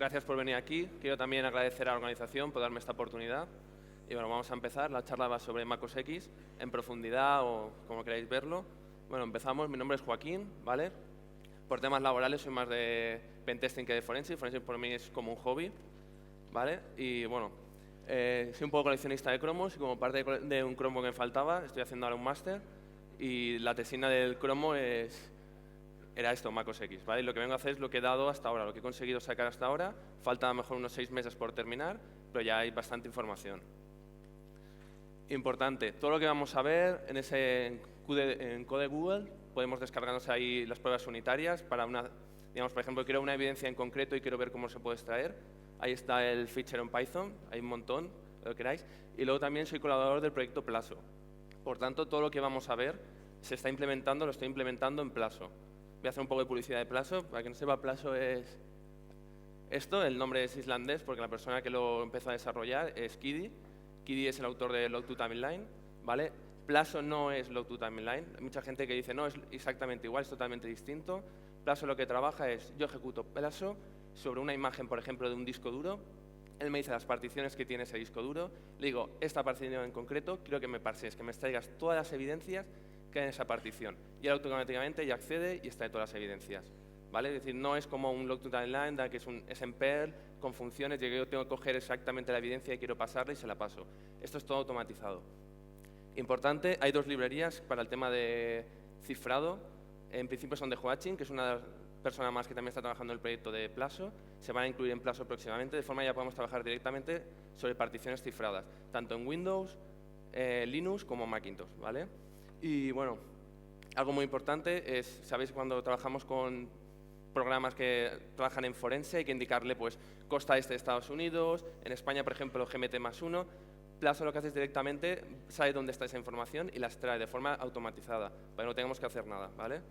gracias por venir aquí. Quiero también agradecer a la organización por darme esta oportunidad. Y bueno, vamos a empezar. La charla va sobre MacOS X en profundidad o como queráis verlo. Bueno, empezamos. Mi nombre es Joaquín, ¿vale? Por temas laborales soy más de pentesting que de forensic. Forensic por mí es como un hobby, ¿vale? Y bueno, soy un poco coleccionista de cromos y como parte de un cromo que me faltaba, estoy haciendo ahora un máster y la tesina del cromo era esto, MacOS X, ¿vale? Y lo que vengo a hacer es lo que he dado hasta ahora, lo que he conseguido sacar hasta ahora. Falta a lo mejor unos 6 meses por terminar, pero ya hay bastante información. Importante, todo lo que vamos a ver en Code Google, podemos descargarnos ahí las pruebas unitarias para una, digamos, por ejemplo, quiero una evidencia en concreto y quiero ver cómo se puede extraer. Ahí está el feature en Python, hay un montón, lo que queráis. Y luego también soy colaborador del proyecto Plaso. Por tanto, todo lo que vamos a ver se está implementando, lo estoy implementando en Plaso. Voy a hacer un poco de publicidad de Plaso. Para quien no sepa, Plaso es esto, el nombre es islandés porque la persona que lo empezó a desarrollar es Kiddy. Kiddy es el autor de Log2Timeline, ¿vale? Plaso no es Log2Timeline. Hay mucha gente que dice, no, es exactamente igual, es totalmente distinto. Plaso lo que trabaja es, yo ejecuto Plaso sobre una imagen, por ejemplo, de un disco duro. Él me dice las particiones que tiene ese disco duro. Le digo, esta partición en concreto, quiero que me parses, que me extraigas todas las evidencias que hay en esa partición. Y él automáticamente ya accede y extrae todas las evidencias, ¿vale? Es decir, no es como un Log2Timeline, que es en Perl, con funciones, y yo tengo que coger exactamente la evidencia y quiero pasarla y se la paso. Esto es todo automatizado. Importante, hay 2 librerías para el tema de cifrado. En principio son de Joachim, que es una persona más que también está trabajando en el proyecto de Plaso. Se van a incluir en Plaso próximamente, de forma que ya podemos trabajar directamente sobre particiones cifradas, tanto en Windows, Linux como Macintosh, ¿vale? Y bueno, algo muy importante es, sabéis, cuando trabajamos con programas que trabajan en forense, hay que indicarle pues costa este de Estados Unidos, en España, por ejemplo, GMT+1. Plaso lo que hace es directamente sabe dónde está esa información y la extrae de forma automatizada, para que no tengamos que hacer nada, ¿vale?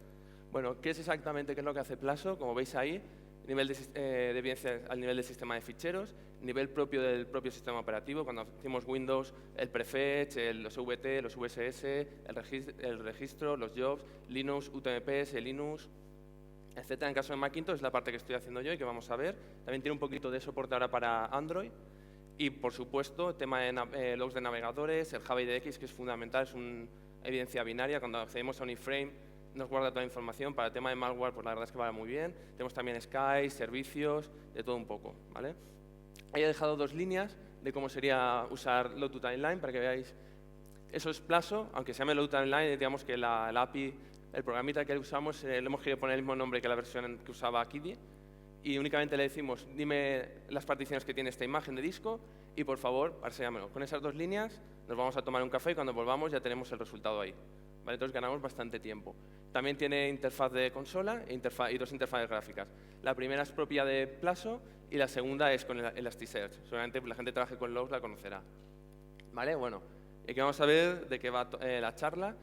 Bueno, ¿qué es exactamente qué es lo que hace Plaso? Como veis ahí, nivel de evidencia al nivel del sistema de ficheros, nivel propio del propio sistema operativo. Cuando hacemos Windows, el prefetch, los VT, los VSS, el registro, los jobs, Linux, UTMPs, Linux, etcétera. En caso de Macintosh es la parte que estoy haciendo yo y que vamos a ver. También tiene un poquito de soporte ahora para Android. Y, por supuesto, el tema de logs de navegadores, el Java IDX, que es fundamental, es una evidencia binaria. Cuando accedemos a un iframe, nos guarda toda la información. Para el tema de malware, pues la verdad es que va muy bien. Tenemos también Sky, servicios, de todo un poco, ¿vale? Ahí he dejado 2 líneas de cómo sería usar Log2Timeline para que veáis. Eso es Plaso, aunque se llame Log2Timeline, digamos que la API, el programita que usamos, le hemos querido poner el mismo nombre que la versión que usaba Kiddy. Y únicamente le decimos, dime las particiones que tiene esta imagen de disco y, por favor, parséamelo. Con esas 2 líneas nos vamos a tomar un café y cuando volvamos ya tenemos el resultado ahí, ¿vale? Entonces ganamos bastante tiempo. También tiene interfaz de consola y 2 interfaces gráficas. La primera es propia de Plaso y la segunda es con Elasticsearch. Seguramente la gente que trabaje con logs la conocerá, ¿vale? Bueno, y aquí vamos a ver de qué va la charla.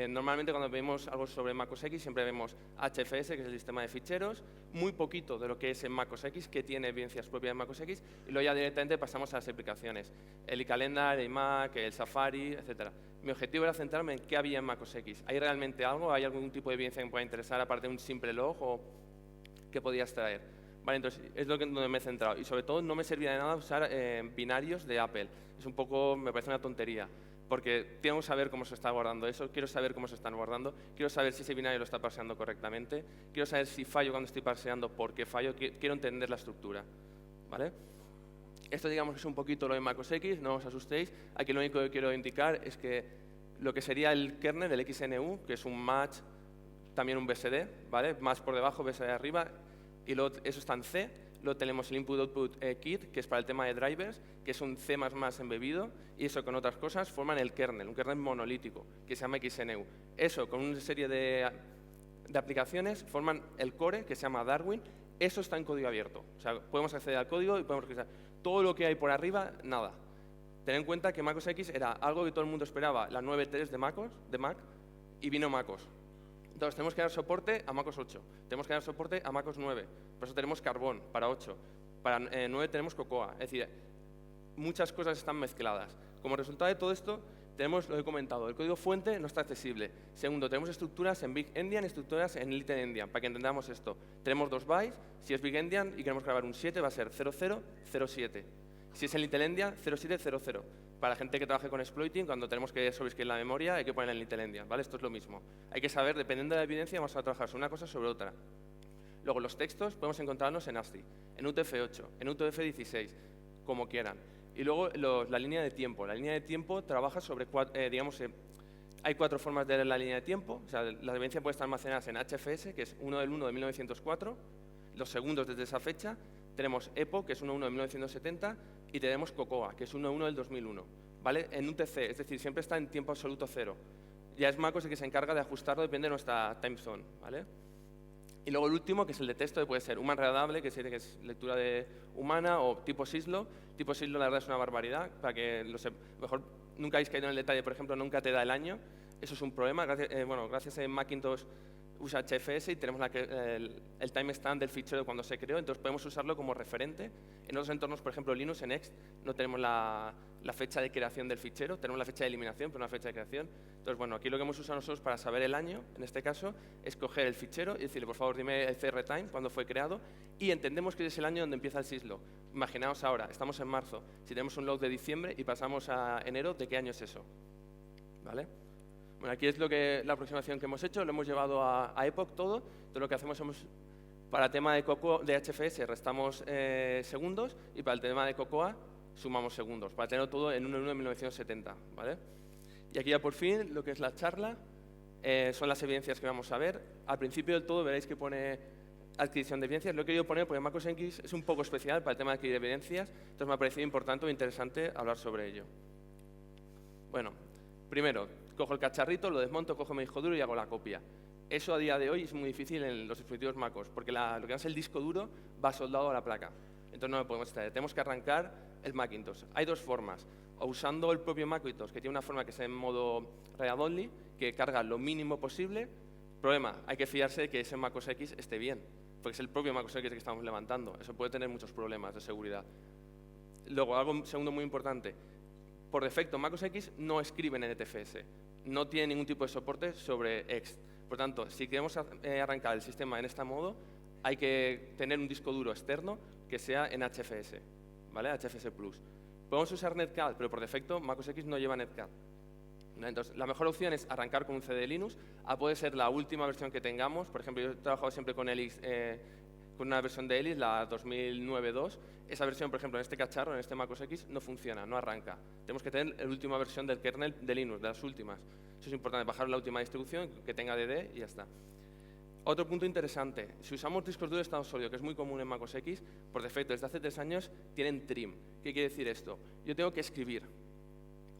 Normalmente cuando vemos algo sobre MacOS X siempre vemos HFS, que es el sistema de ficheros, muy poquito de lo que es en MacOS X, que tiene evidencias propias de MacOS X, y luego ya directamente pasamos a las aplicaciones, el iCalendar, el iMac, el Safari, etc. Mi objetivo era centrarme en qué había en MacOS X. ¿Hay realmente algo? ¿Hay algún tipo de evidencia que me pueda interesar aparte de un simple log o qué podía extraer? Vale, entonces es donde me he centrado. Y sobre todo no me servía de nada usar binarios de Apple. Es un poco, me parece una tontería. Porque tengo que saber cómo se está guardando eso, quiero saber cómo se están guardando, quiero saber si ese binario lo está parseando correctamente, quiero saber si fallo cuando estoy parseando, por qué fallo, quiero entender la estructura, ¿vale? Esto, digamos, es un poquito lo de MacOS X, no os asustéis. Aquí lo único que quiero indicar es que lo que sería el kernel del XNU, que es un match, también un BSD, ¿vale? Match por debajo, BSD arriba, y luego eso está en C. Luego tenemos el Input-Output Kit, que es para el tema de drivers, que es un C++ embebido, y eso con otras cosas forman el kernel, un kernel monolítico, que se llama XNU. Eso, con una serie de aplicaciones, forman el core, que se llama Darwin. Eso está en código abierto. O sea, podemos acceder al código y podemos revisar. Todo lo que hay por arriba, nada. Tened en cuenta que MacOS X era algo que todo el mundo esperaba, la 9.3 de Mac, y vino MacOS. Entonces, tenemos que dar soporte a MacOS 8, tenemos que dar soporte a MacOS 9, por eso tenemos Carbon para 8, para 9 tenemos Cocoa, es decir, muchas cosas están mezcladas. Como resultado de todo esto, tenemos lo que he comentado, el código fuente no está accesible. Segundo, tenemos estructuras en Big Endian y estructuras en Little Endian, para que entendamos esto. Tenemos 2 bytes, si es Big Endian y queremos grabar un 7 va a ser 0007. Si es en Little Endian, 0700. Para la gente que trabaje con exploiting, cuando tenemos que sobreescribir la memoria, hay que ponerla en Little Endian, ¿vale? Esto es lo mismo. Hay que saber, dependiendo de la evidencia, vamos a trabajar sobre una cosa sobre otra. Luego, los textos podemos encontrarnos en ASCII, en UTF-8, en UTF-16, como quieran. Y luego, la línea de tiempo. La línea de tiempo trabaja sobre, hay 4 formas de leer la línea de tiempo. O sea, la evidencia puede estar almacenada en HFS, que es 1 del 1 de 1904, los segundos desde esa fecha. Tenemos EPO, que es 1.1 de 1970, y tenemos COCOA, que es 1.1 del 2001, ¿vale? En UTC, es decir, siempre está en tiempo absoluto 0. Ya es MacOS el que se encarga de ajustarlo, depende de nuestra time zone, ¿vale? Y luego el último, que es el de texto, que puede ser human readable, que es lectura humana, o tipo SYSLO. Tipo SYSLO, la verdad, es una barbaridad, para que mejor nunca hayáis caído en el detalle, por ejemplo, nunca te da el año. Eso es un problema. Gracias a Macintosh usa HFS y tenemos el timestamp del fichero de cuando se creó, entonces podemos usarlo como referente. En otros entornos, por ejemplo, Linux, en Next, no tenemos la fecha de creación del fichero, tenemos la fecha de eliminación, pero no la fecha de creación. Entonces, bueno, aquí lo que hemos usado nosotros para saber el año, en este caso, es coger el fichero y decirle, por favor, dime el CR time, cuándo fue creado, y entendemos que es el año donde empieza el SYSLO. Imaginaos ahora, estamos en marzo, si tenemos un log de diciembre y pasamos a enero, ¿de qué año es eso? ¿Vale? Bueno, aquí es la aproximación que hemos hecho, lo hemos llevado a Epoch todo lo que hacemos para el tema de HFS restamos segundos y para el tema de COCOA sumamos segundos, para tenerlo todo en 1.1 de 1970, ¿vale? Y aquí ya por fin lo que es la charla son las evidencias que vamos a ver. Al principio del todo veréis que pone adquisición de evidencias, lo he querido poner porque MacOS X es un poco especial para el tema de adquirir evidencias, entonces me ha parecido importante o interesante hablar sobre ello. Bueno, primero, cojo el cacharrito, lo desmonto, cojo mi disco duro y hago la copia. Eso a día de hoy es muy difícil en los dispositivos MacOS, porque lo que es el disco duro va soldado a la placa. Entonces no lo podemos extraer. Tenemos que arrancar el Macintosh. Hay 2 formas. O usando el propio Macintosh, que tiene una forma que es en modo read only, que carga lo mínimo posible. Problema, hay que fiarse de que ese MacOS X esté bien, porque es el propio MacOS X que estamos levantando. Eso puede tener muchos problemas de seguridad. Luego, algo segundo muy importante. Por defecto, MacOS X no escribe en NTFS. No tiene ningún tipo de soporte sobre Ext. Por tanto, si queremos arrancar el sistema en este modo, hay que tener un disco duro externo que sea en HFS, ¿vale? HFS Plus. Podemos usar Netcat, pero por defecto MacOS X no lleva Netcat. Entonces, la mejor opción es arrancar con un CD de Linux. Puede ser la última versión que tengamos. Por ejemplo, yo he trabajado siempre con Elix, con una versión de Elix, la 2009-2. Esa versión, por ejemplo, en este cacharro, en este MacOS X, no funciona, no arranca. Tenemos que tener la última versión del kernel de Linux, de las últimas. Eso es importante, bajar la última distribución, que tenga DD y ya está. Otro punto interesante, si usamos discos duros de estado sólido, que es muy común en MacOS X, por defecto, desde hace 3 años, tienen trim. ¿Qué quiere decir esto? Yo tengo que escribir,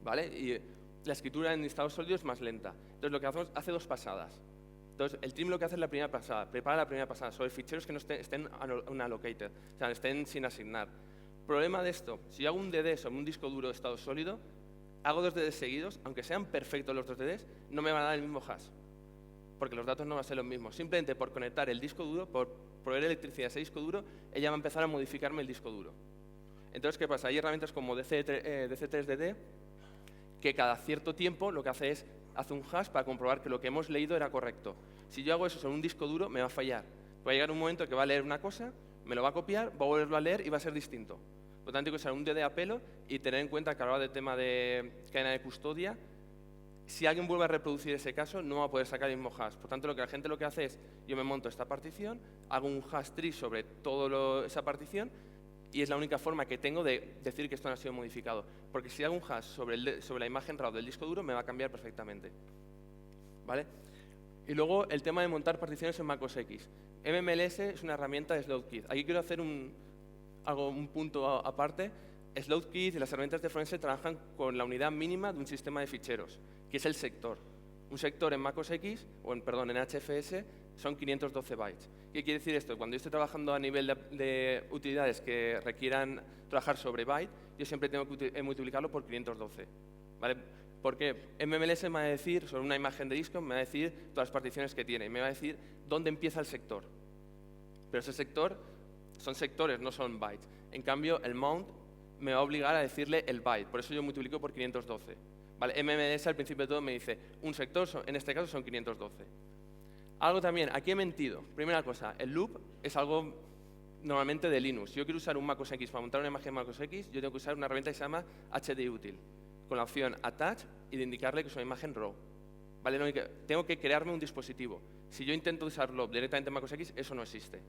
¿vale? Y la escritura en estado sólido es más lenta. Entonces, lo que hacemos, hace 2 pasadas. Entonces, el trim lo que hace es la primera pasada, prepara la primera pasada sobre ficheros que no estén unallocated, o sea, estén sin asignar. Problema de esto, si yo hago un DD sobre un disco duro de estado sólido, hago 2 DDs seguidos, aunque sean perfectos los 2 DDs, no me van a dar el mismo hash, porque los datos no van a ser los mismos. Simplemente por conectar el disco duro, por proveer electricidad a ese disco duro, ella va a empezar a modificarme el disco duro. Entonces, ¿qué pasa? Hay herramientas como DC3DD, que cada cierto tiempo lo que hace un hash para comprobar que lo que hemos leído era correcto. Si yo hago eso sobre un disco duro, me va a fallar. Va a llegar un momento que va a leer una cosa, me lo va a copiar, va a volverlo a leer y va a ser distinto. Por lo tanto, hay que usar un DD a pelo y tener en cuenta que a la hora del tema de cadena de custodia, si alguien vuelve a reproducir ese caso, no va a poder sacar el mismo hash. Por tanto, la gente lo que hace es, yo me monto esta partición, hago un hash tree sobre toda esa partición y es la única forma que tengo de decir que esto no ha sido modificado. Porque si hago un hash sobre la imagen RAW del disco duro, me va a cambiar perfectamente, ¿vale? Y luego el tema de montar particiones en MacOS X. MMLS es una herramienta de Slotkit. Aquí quiero hacer un punto aparte. Slotkit y las herramientas de Forense trabajan con la unidad mínima de un sistema de ficheros, que es el sector. Un sector en MacOS X, en HFS, son 512 bytes. ¿Qué quiere decir esto? Cuando yo estoy trabajando a nivel de utilidades que requieran trabajar sobre byte, yo siempre tengo que multiplicarlo por 512. ¿Vale? Porque MMLS me va a decir, sobre una imagen de disco, me va a decir todas las particiones que tiene y me va a decir dónde empieza el sector. Pero ese sector son sectores, no son bytes. En cambio, el mount me va a obligar a decirle el byte. Por eso yo multiplico por 512. ¿Vale? MMS al principio de todo me dice, un sector, en este caso son 512. Algo también, aquí he mentido. Primera cosa, el loop es algo normalmente de Linux. Si yo quiero usar un MacOS X para montar una imagen MacOS X, yo tengo que usar una herramienta que se llama HDUtil, con la opción Attach y de indicarle que es una imagen RAW. ¿Vale? Tengo que crearme un dispositivo. Si yo intento usarlo directamente en MacOS X, eso no existe.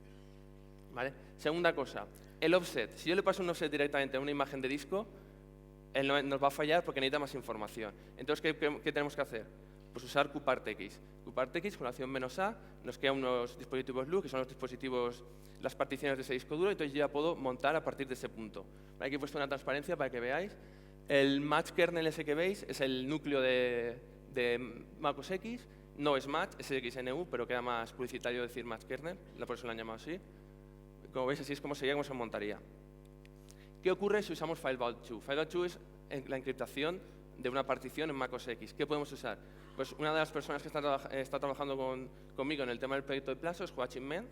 ¿Vale? Segunda cosa, el offset. Si yo le paso un offset directamente a una imagen de disco, él nos va a fallar porque necesita más información. Entonces, ¿qué tenemos que hacer? Pues usar QPartX. QPartX con la opción "-a", nos crea unos dispositivos loop, que son los dispositivos, las particiones de ese disco duro, entonces yo ya puedo montar a partir de ese punto. Aquí he puesto una transparencia para que veáis. El match kernel ese que veis es el núcleo de MacOS X, no es match, es XNU, pero queda más publicitario decir match kernel, por eso lo han llamado así. Como veis, así es como sería, cómo se montaría. ¿Qué ocurre si usamos File Vault 2? File Vault 2 es la encriptación de una partición en macOS X. ¿Qué podemos usar? Pues una de las personas que está trabajando conmigo en el tema del proyecto de Plazo es Joachim Menz.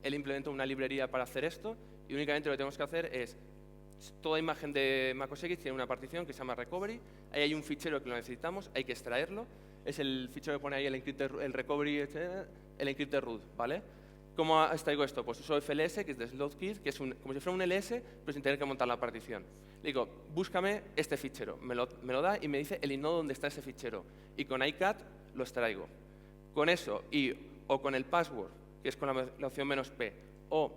Él implementó una librería para hacer esto y únicamente lo que tenemos que hacer es, toda imagen de macOS X tiene una partición que se llama recovery, ahí hay un fichero que lo necesitamos, hay que extraerlo, es el fichero que pone ahí el recovery, el encrypted root, ¿vale? ¿Cómo extraigo esto? Pues uso FLS, que es de Slotkit, que es como si fuera un LS, pero sin tener que montar la partición. Le digo, búscame este fichero, me lo da y me dice el inodo donde está ese fichero. Y con iCat lo extraigo. Con eso, o con el password, que es con la opción "-p", o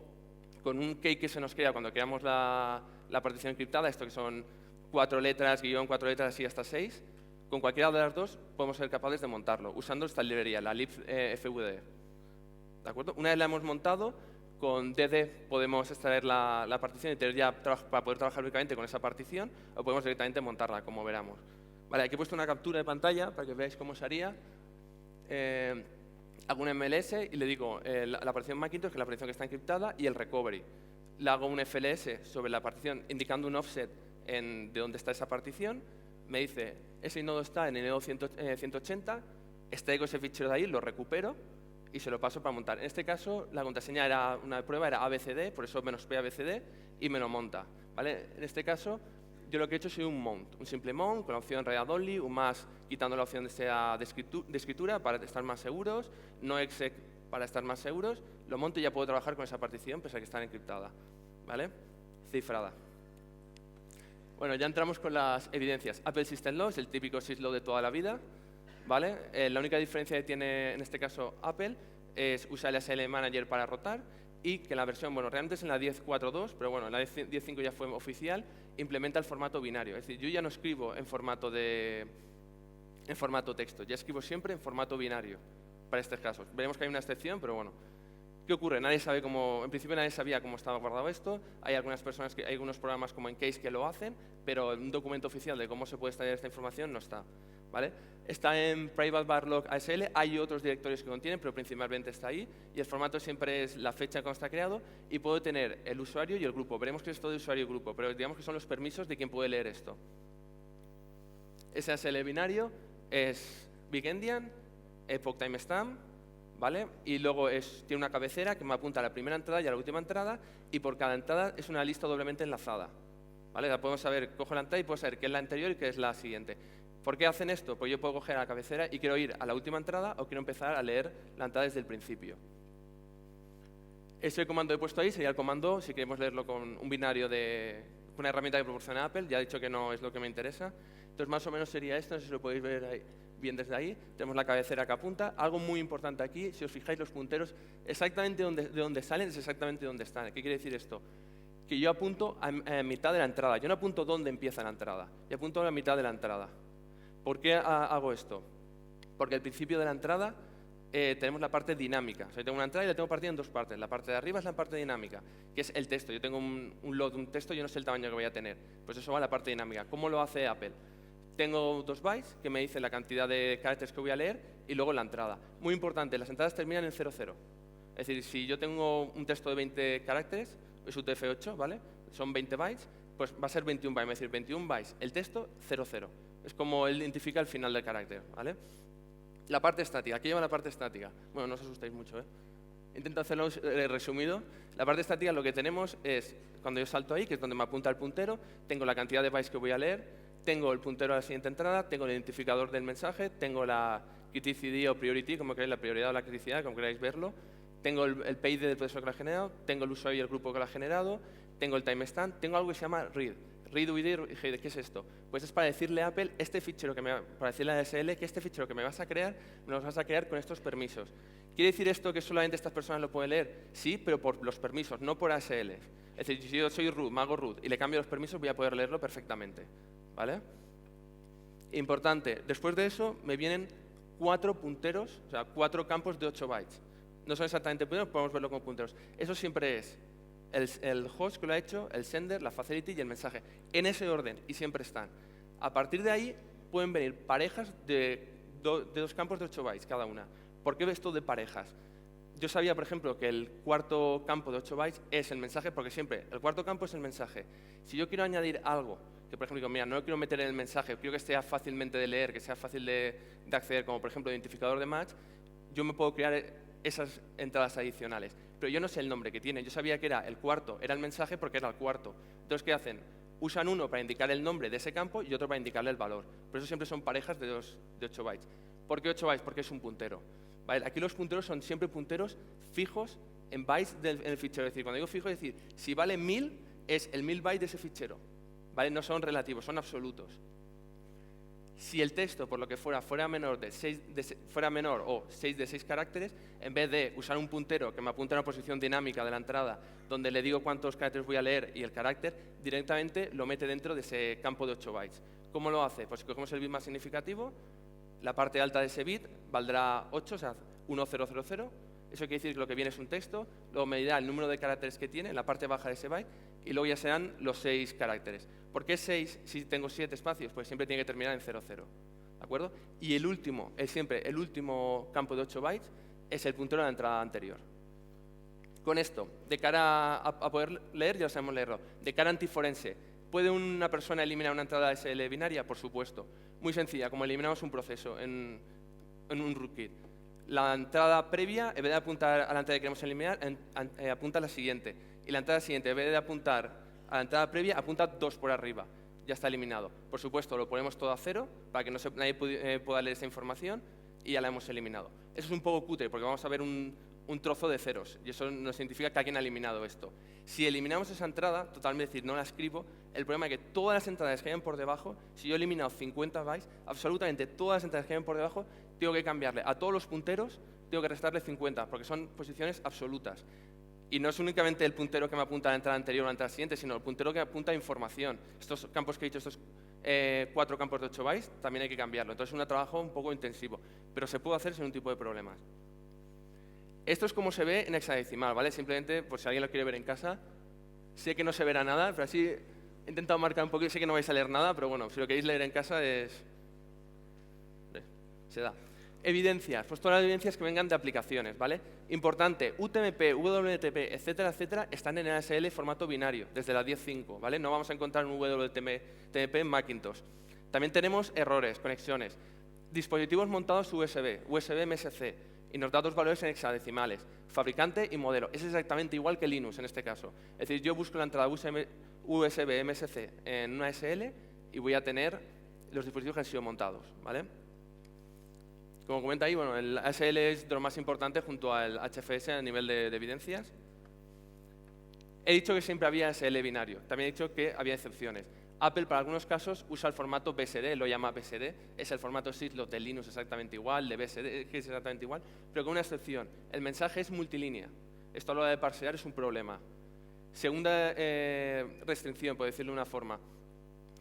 con un key que se nos crea cuando creamos la partición encriptada, esto que son 4 letras, guión 4 letras y hasta 6, con cualquiera de las dos podemos ser capaces de montarlo, usando esta librería, la libfvd. ¿De acuerdo? Una vez la hemos montado, con DD podemos extraer la partición y tener ya para poder trabajar únicamente con esa partición, o podemos directamente montarla, como veremos. Vale, aquí he puesto una captura de pantalla para que veáis cómo se haría. Hago un MLS y le digo la partición Macintosh, que es la partición que está encriptada, y el recovery. Le hago un FLS sobre la partición indicando un offset de dónde está esa partición. Me dice, ese nodo está en el nodo 180, extraigo ese fichero de ahí, lo recupero y se lo paso para montar. En este caso, la contraseña era una prueba, era ABCD, por eso "-p ABCD, y me lo monta. ¿Vale? En este caso, yo lo que he hecho es un mount, un simple mount con la opción read only, un más quitando la opción de escritura para estar más seguros, no exec para estar más seguros, lo monto y ya puedo trabajar con esa partición pese a que está encriptada. ¿Vale? Cifrada. Bueno, ya entramos con las evidencias. Apple System Law es el típico syslog de toda la vida. ¿Vale? La única diferencia que tiene en este caso Apple es usar el SL Manager para rotar y que la versión, bueno, realmente es en la 10.4.2, pero bueno, en la 10.5 ya fue oficial, implementa el formato binario. Es decir, yo ya no escribo en formato texto, ya escribo siempre en formato binario para estos casos. Veremos que hay una excepción, pero bueno. ¿Qué ocurre? Nadie sabe cómo, en principio nadie sabía cómo estaba guardado esto. Hay algunas personas, hay algunos programas como Encase que lo hacen, pero en un documento oficial de cómo se puede extraer esta información no está. ¿Vale? Está en Private Bar Log ASL, hay otros directorios que contienen, pero principalmente está ahí. Y el formato siempre es la fecha cuando está creado y puedo tener el usuario y el grupo. Veremos que es todo de usuario y grupo, pero digamos que son los permisos de quien puede leer esto. Ese ASL binario es Big Endian, Epoch Timestamp, ¿vale? Y luego tiene una cabecera que me apunta a la primera entrada y a la última entrada, y por cada entrada es una lista doblemente enlazada. ¿Vale? La podemos saber, cojo la entrada y puedo saber qué es la anterior y qué es la siguiente. ¿Por qué hacen esto? Pues yo puedo coger a la cabecera y quiero ir a la última entrada o quiero empezar a leer la entrada desde el principio. Ese comando que he puesto ahí sería el comando, si queremos leerlo con un binario de una herramienta que proporciona Apple, ya he dicho que no es lo que me interesa. Entonces, más o menos sería esto, no sé si lo podéis ver ahí, bien desde ahí. Tenemos la cabecera que apunta. Algo muy importante aquí, si os fijáis, los punteros, exactamente de donde salen es exactamente donde están. ¿Qué quiere decir esto? Que yo apunto a mitad de la entrada. Yo no apunto dónde empieza la entrada, yo apunto a la mitad de la entrada. ¿Por qué hago esto? Porque al principio de la entrada tenemos la parte dinámica. O sea, yo tengo una entrada y la tengo partida en dos partes. La parte de arriba es la parte dinámica, que es el texto. Yo tengo un load, un texto, yo no sé el tamaño que voy a tener. Pues eso va a la parte dinámica. ¿Cómo lo hace Apple? Tengo 2 bytes que me dicen la cantidad de caracteres que voy a leer y luego la entrada. Muy importante, las entradas terminan en 00. Es decir, si yo tengo un texto de 20 caracteres, es UTF-8, ¿vale? Son 20 bytes, pues va a ser 21 bytes. Es decir, 21 bytes, el texto 00. Es como él identifica el final del carácter, ¿vale? La parte estática. Aquí lleva la parte estática. Bueno, no os asustéis mucho, ¿eh? Intento hacerlo resumido. La parte estática lo que tenemos es, cuando yo salto ahí, que es donde me apunta el puntero, tengo la cantidad de bytes que voy a leer, tengo el puntero a la siguiente entrada, tengo el identificador del mensaje, tengo la criticity o priority, como queráis, la prioridad o la criticidad, como queráis verlo, tengo el PID del proceso que lo ha generado, tengo el usuario y el grupo que lo ha generado, tengo el timestamp, tengo algo que se llama read. Read UID, ¿qué es esto? Pues es para decirle a Apple, para decirle a ASL que este fichero que me vas a crear, me lo vas a crear con estos permisos. ¿Quiere decir esto que solamente estas personas lo pueden leer? Sí, pero por los permisos, no por ASL. Es decir, si yo soy root, me hago root y le cambio los permisos, voy a poder leerlo perfectamente. ¿Vale? Importante, después de eso me vienen 4 punteros, o sea, 4 campos de 8 bytes. No son exactamente punteros, podemos verlo como punteros. Eso siempre es el host que lo ha hecho, el sender, la facility y el mensaje. En ese orden, y siempre están. A partir de ahí pueden venir parejas de 2 campos de 8 bytes cada una. ¿Por qué ves esto de parejas? Yo sabía, por ejemplo, que el cuarto campo de 8 bytes es el mensaje, porque siempre el cuarto campo es el mensaje. Si yo quiero añadir algo, que por ejemplo digo, mira, no lo quiero meter en el mensaje, quiero que sea fácilmente de leer, que sea fácil de acceder, como por ejemplo identificador de match, yo me puedo crear esas entradas adicionales. Pero yo no sé el nombre que tiene. Yo sabía que era el cuarto, era el mensaje porque era el cuarto. Entonces, ¿qué hacen? Usan uno para indicar el nombre de ese campo y otro para indicarle el valor. Por eso siempre son parejas de 8 bytes. ¿Por qué 8 bytes? Porque es un puntero. ¿Vale? Aquí los punteros son siempre punteros fijos en bytes en el fichero. Es decir, cuando digo fijo, es decir, si vale 1000, es el 1000 bytes de ese fichero. ¿Vale? No son relativos, son absolutos. Si el texto, por lo que fuera menor o 6 de 6 caracteres, en vez de usar un puntero que me apunta a una posición dinámica de la entrada, donde le digo cuántos caracteres voy a leer y el carácter, directamente lo mete dentro de ese campo de 8 bytes. ¿Cómo lo hace? Pues si cogemos el bit más significativo, la parte alta de ese bit valdrá 8, o sea, 1000. Eso quiere decir que lo que viene es un texto, luego me dirá el número de caracteres que tiene en la parte baja de ese byte y luego ya serán los 6 caracteres. ¿Por qué 6 si tengo 7 espacios? Pues siempre tiene que terminar en 00. ¿De acuerdo? Y el último campo de 8 bytes es el puntero de la entrada anterior. Con esto, de cara a poder leer, ya sabemos leerlo. De cara antiforense, ¿puede una persona eliminar una entrada SL binaria? Por supuesto. Muy sencilla, como eliminamos un proceso en un rootkit. La entrada previa, en vez de apuntar a la entrada que queremos eliminar, apunta a la siguiente. Y la entrada siguiente, en vez de apuntar a la entrada previa, apunta 2 por arriba. Ya está eliminado. Por supuesto, lo ponemos todo a 0 para que nadie pueda leer esa información y ya la hemos eliminado. Eso es un poco cutre porque vamos a ver un trozo de ceros y eso nos significa que alguien ha eliminado esto. Si eliminamos esa entrada, totalmente, es decir, no la escribo, el problema es que todas las entradas que hayan por debajo, si yo he eliminado 50 bytes, absolutamente todas las entradas que hayan por debajo, tengo que cambiarle a todos los punteros, tengo que restarle 50 porque son posiciones absolutas. Y no es únicamente el puntero que me apunta a la entrada anterior o a la entrada siguiente, sino el puntero que apunta a información. Estos campos que he dicho, estos 4 campos de 8 bytes, también hay que cambiarlo. Entonces es un trabajo un poco intensivo, pero se puede hacer sin un tipo de problemas. Esto es como se ve en hexadecimal, ¿vale? Simplemente, por si alguien lo quiere ver en casa, sé que no se verá nada, pero así he intentado marcar un poquito, sé que no vais a leer nada, pero bueno, si lo queréis leer en casa se da. Evidencias, pues todas las evidencias que vengan de aplicaciones, ¿vale? Importante, UTMP, WTP, etcétera, etcétera, están en ASL formato binario, desde la 10.5, ¿vale? No vamos a encontrar un WTMP en Macintosh. También tenemos errores, conexiones, dispositivos montados USB MSC, y nos da 2 valores en hexadecimales, fabricante y modelo. Es exactamente igual que Linux en este caso. Es decir, yo busco la entrada USB MSC en una ASL y voy a tener los dispositivos que han sido montados, ¿vale? Como comenta ahí, bueno, el ASL es de lo más importante junto al HFS a nivel de evidencias. He dicho que siempre había ASL binario. También he dicho que había excepciones. Apple, para algunos casos, usa el formato BSD, lo llama BSD. Es el formato syslog de Linux exactamente igual, de BSD que es exactamente igual, pero con una excepción. El mensaje es multilínea. Esto a la hora de parsear es un problema. Segunda restricción, por decirlo de una forma.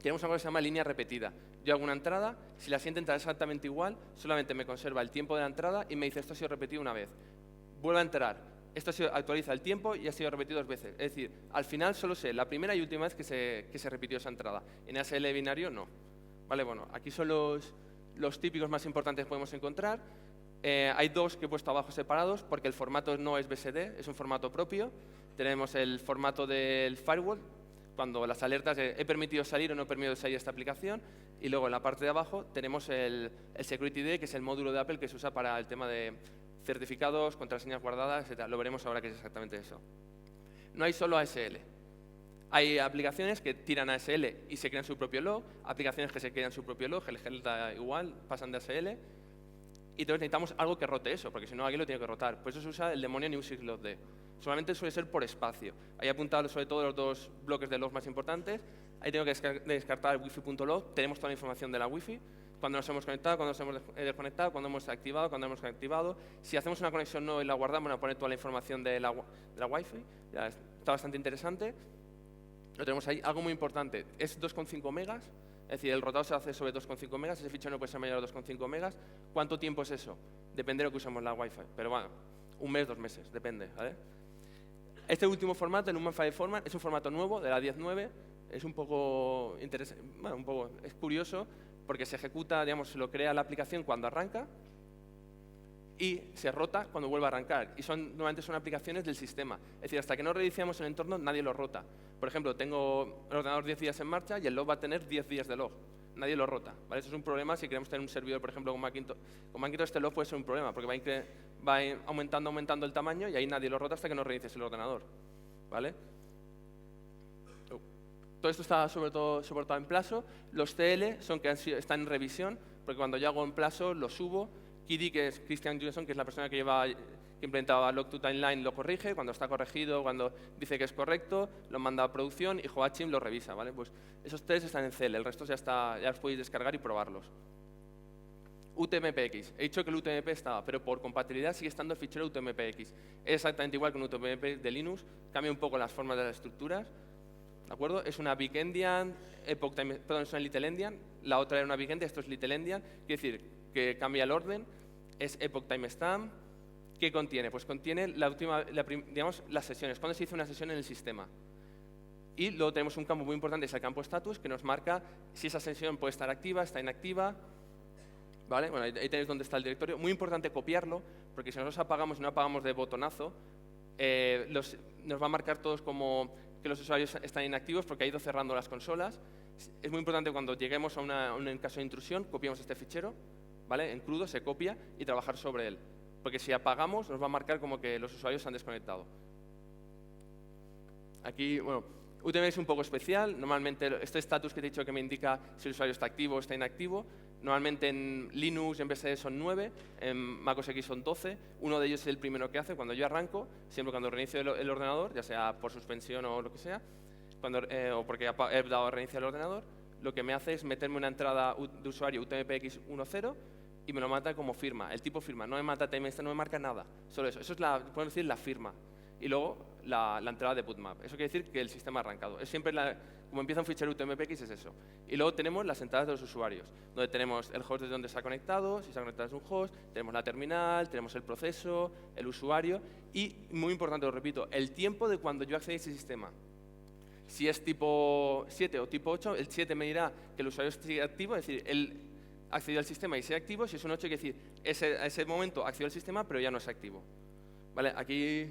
Tenemos algo que se llama línea repetida. Yo hago una entrada, si la siguiente entra exactamente igual, solamente me conserva el tiempo de la entrada y me dice esto ha sido repetido una vez. Vuelvo a entrar, esto actualiza el tiempo y ha sido repetido 2 veces. Es decir, al final solo sé la primera y última vez que se repitió esa entrada. En ASL binario no. Vale, bueno, aquí son los típicos más importantes que podemos encontrar. Hay 2 que he puesto abajo separados porque el formato no es BSD, es un formato propio. Tenemos el formato del firewall, cuando las alertas de he permitido salir o no he permitido salir de esta aplicación, y luego en la parte de abajo tenemos el Security ID, que es el módulo de Apple que se usa para el tema de certificados, contraseñas guardadas, etc. Lo veremos ahora qué es exactamente eso. No hay solo ASL. Hay aplicaciones que tiran ASL y se crean su propio log, aplicaciones que se crean su propio log, el gel da igual, pasan de ASL. Y entonces necesitamos algo que rote eso, porque si no, alguien lo tiene que rotar. Por eso se usa el demonio newsig.log.d. Solamente suele ser por espacio. Ahí he apuntado sobre todo los dos bloques de log más importantes. Ahí tengo que descartar el wifi.log. Tenemos toda la información de la wifi. Cuando nos hemos conectado, cuando nos hemos desconectado, cuando hemos activado, cuando hemos activado. Si hacemos una conexión no y la guardamos, van a poner toda la información de la wifi. Ya está bastante interesante. Lo tenemos ahí. Algo muy importante, es 2,5 megas. Es decir, el rotado se hace sobre 2,5 megas, ese fichero no puede ser mayor a 2,5 megas. ¿Cuánto tiempo es eso? Depende de lo que usemos la Wi-Fi. Pero bueno, 1 mes, 2 meses, depende, ¿vale? Este último formato, el Human File Format, es un formato nuevo de la 10.9. Es un poco interesante, bueno, es curioso porque se ejecuta, digamos, se lo crea la aplicación cuando arranca y se rota cuando vuelve a arrancar. Y normalmente son aplicaciones del sistema. Es decir, hasta que no reiniciamos el entorno, nadie lo rota. Por ejemplo, tengo el ordenador 10 días en marcha y el log va a tener 10 días de log. Nadie lo rota, ¿vale? Eso es un problema si queremos tener un servidor, por ejemplo, con Macintosh. Con Macintosh este log puede ser un problema porque va aumentando el tamaño y ahí nadie lo rota hasta que no reinicies el ordenador, ¿vale? Todo esto está sobre todo soportado en Plaso. Los TL son que están en revisión, porque cuando yo hago en Plaso lo subo. Kiddy, que es Christian Johnson, que es la persona que implementaba Log2Timeline, lo corrige. Cuando está corregido, cuando dice que es correcto, lo manda a producción y Joachim lo revisa, ¿vale? Pues esos tres están en CL, el resto ya los podéis descargar y probarlos. UTMPX. He dicho que el UTMP estaba, pero por compatibilidad sigue estando el fichero UTMPX. Es exactamente igual que un UTMP de Linux, cambia un poco las formas de las estructuras. ¿De acuerdo? Es una Big Endian, es una Little Endian, la otra era una Big Endian, esto es Little Endian, quiere decir que cambia el orden, es Epoch Timestamp. ¿Qué contiene? Pues contiene digamos, las sesiones, cuando se hizo una sesión en el sistema. Y luego tenemos un campo muy importante, es el campo status, que nos marca si esa sesión puede estar activa, está inactiva. ¿Vale? Bueno, ahí tenéis dónde está el directorio. Muy importante copiarlo, porque si nosotros apagamos y no apagamos de botonazo, nos va a marcar todos como que los usuarios están inactivos porque ha ido cerrando las consolas. Es muy importante cuando lleguemos a un caso de intrusión, copiamos este fichero, ¿vale? En crudo se copia y trabajar sobre él. Porque si apagamos, nos va a marcar como que los usuarios se han desconectado. Aquí, bueno, UTM es un poco especial. Normalmente, este status que te he dicho que me indica si el usuario está activo o está inactivo. Normalmente en Linux y en BSD son 9, en Mac OS X son 12. Uno de ellos es el primero que hace. Cuando yo arranco, siempre cuando reinicio el ordenador, ya sea por suspensión o lo que sea, o porque he dado a reiniciar el ordenador, lo que me hace es meterme una entrada de usuario UTMPX 1.0 y me lo mata como firma. El tipo firma, no me mata timestamp, no me marca nada. Solo eso. Eso es podemos decir, la firma. Y luego la entrada de bootmap. Eso quiere decir que el sistema ha arrancado. Es siempre como empieza un fichero UTMPX es eso. Y luego tenemos las entradas de los usuarios, donde tenemos el host desde donde se ha conectado, si se ha conectado desde un host, tenemos la terminal, tenemos el proceso, el usuario y, muy importante, lo repito, el tiempo de cuando yo accedí a ese sistema. Si es tipo 7 o tipo 8, el 7 me dirá que el usuario sigue activo, es decir, él accedió al sistema y sigue activo. Si es un 8, quiere decir, a ese momento accedió al sistema, pero ya no es activo. ¿Vale? Aquí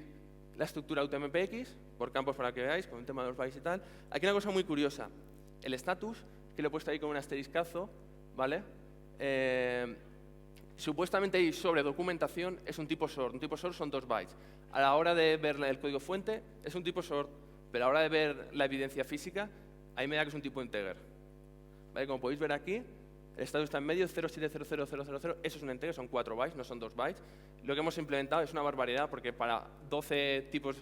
la estructura UTMPX, por campos para que veáis, con el tema de los bytes y tal. Aquí una cosa muy curiosa, el status, que lo he puesto ahí con un asteriscazo, ¿vale? Supuestamente ahí sobre documentación es un tipo sort. Un tipo sort son 2 bytes. A la hora de ver el código fuente es un tipo sort, pero a la hora de ver la evidencia física, ahí me da que es un tipo integer. ¿Vale? Como podéis ver aquí, el status está en medio, 0700000, eso es un integer, son 4 bytes, no son 2 bytes. Lo que hemos implementado es una barbaridad porque para 12 tipos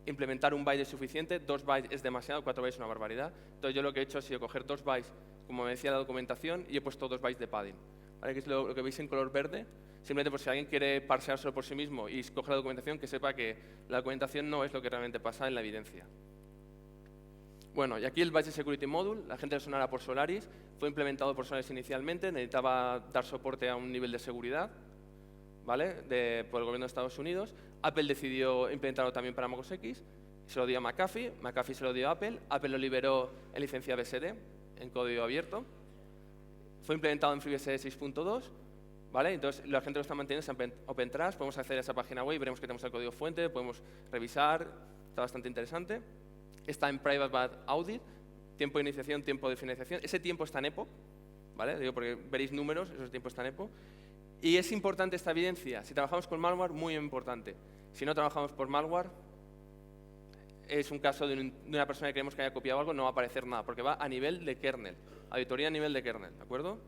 implementar un byte es suficiente, 2 bytes es demasiado, 4 bytes es una barbaridad. Entonces yo lo que he hecho ha sido coger 2 bytes, como me decía la documentación, y he puesto 2 bytes de padding. ¿Vale? Que es lo que veis en color verde, simplemente por si alguien quiere parseárselo por sí mismo y coger la documentación, que sepa que la documentación no es lo que realmente pasa en la evidencia. Bueno, y aquí el Byte Security Module, la gente lo sonará por Solaris, fue implementado por Solaris inicialmente, necesitaba dar soporte a un nivel de seguridad, ¿vale? Por el gobierno de Estados Unidos. Apple decidió implementarlo también para Mac OS X, se lo dio a McAfee, McAfee se lo dio a Apple, Apple lo liberó en licencia BSD, en código abierto. Fue implementado en FreeBSD 6.2, ¿vale? Entonces la gente lo está manteniendo en OpenTrust, podemos acceder a esa página web y veremos que tenemos el código fuente, podemos revisar, está bastante interesante. Está en Private Bad Audit, tiempo de iniciación, tiempo de finalización. Ese tiempo está en Epoch, ¿vale? Digo porque veréis números, ese tiempo está en Epoch. Y es importante esta evidencia. Si trabajamos con malware, muy importante. Si no trabajamos por malware, es un caso de una persona que creemos que haya copiado algo, no va a aparecer nada, porque va a nivel de kernel, auditoría a nivel de kernel, ¿de acuerdo?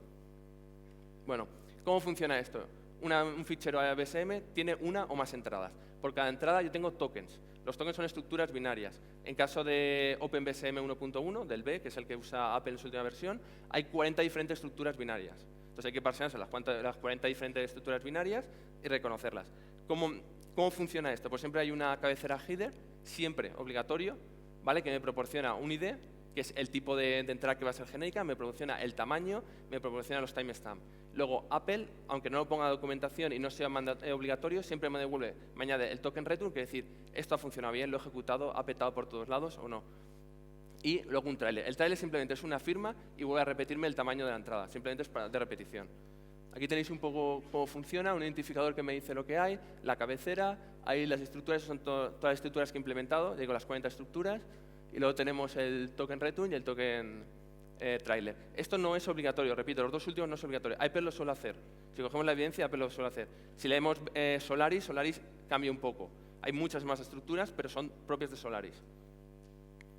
Bueno, ¿cómo funciona esto? Un fichero ABSM tiene una o más entradas. Por cada entrada yo tengo tokens. Los tokens son estructuras binarias. En caso de OpenBSM 1.1, del B, que es el que usa Apple en su última versión, hay 40 diferentes estructuras binarias. Entonces hay que parsearse las 40 diferentes estructuras binarias y reconocerlas. ¿Cómo funciona esto? Pues siempre hay una cabecera header, siempre obligatorio, ¿vale? Que me proporciona un ID, que es el tipo de entrada que va a ser genérica, me proporciona el tamaño, me proporciona los timestamps. Luego, Apple, aunque no lo ponga en documentación y no sea obligatorio, siempre me añade el token return, que es decir, esto ha funcionado bien, lo he ejecutado, ha petado por todos lados o no. Y luego un trailer. El trailer simplemente es una firma y vuelve a repetirme el tamaño de la entrada, simplemente es de repetición. Aquí tenéis un poco cómo funciona, un identificador que me dice lo que hay, la cabecera, ahí las estructuras, son todas las estructuras que he implementado, digo las 40 estructuras, y luego tenemos el token return y el token trailer. Esto no es obligatorio, repito, los dos últimos no es obligatorio. Apple lo suele hacer. Si cogemos la evidencia, Apple lo suele hacer. Si leemos Solaris cambia un poco. Hay muchas más estructuras, pero son propias de Solaris.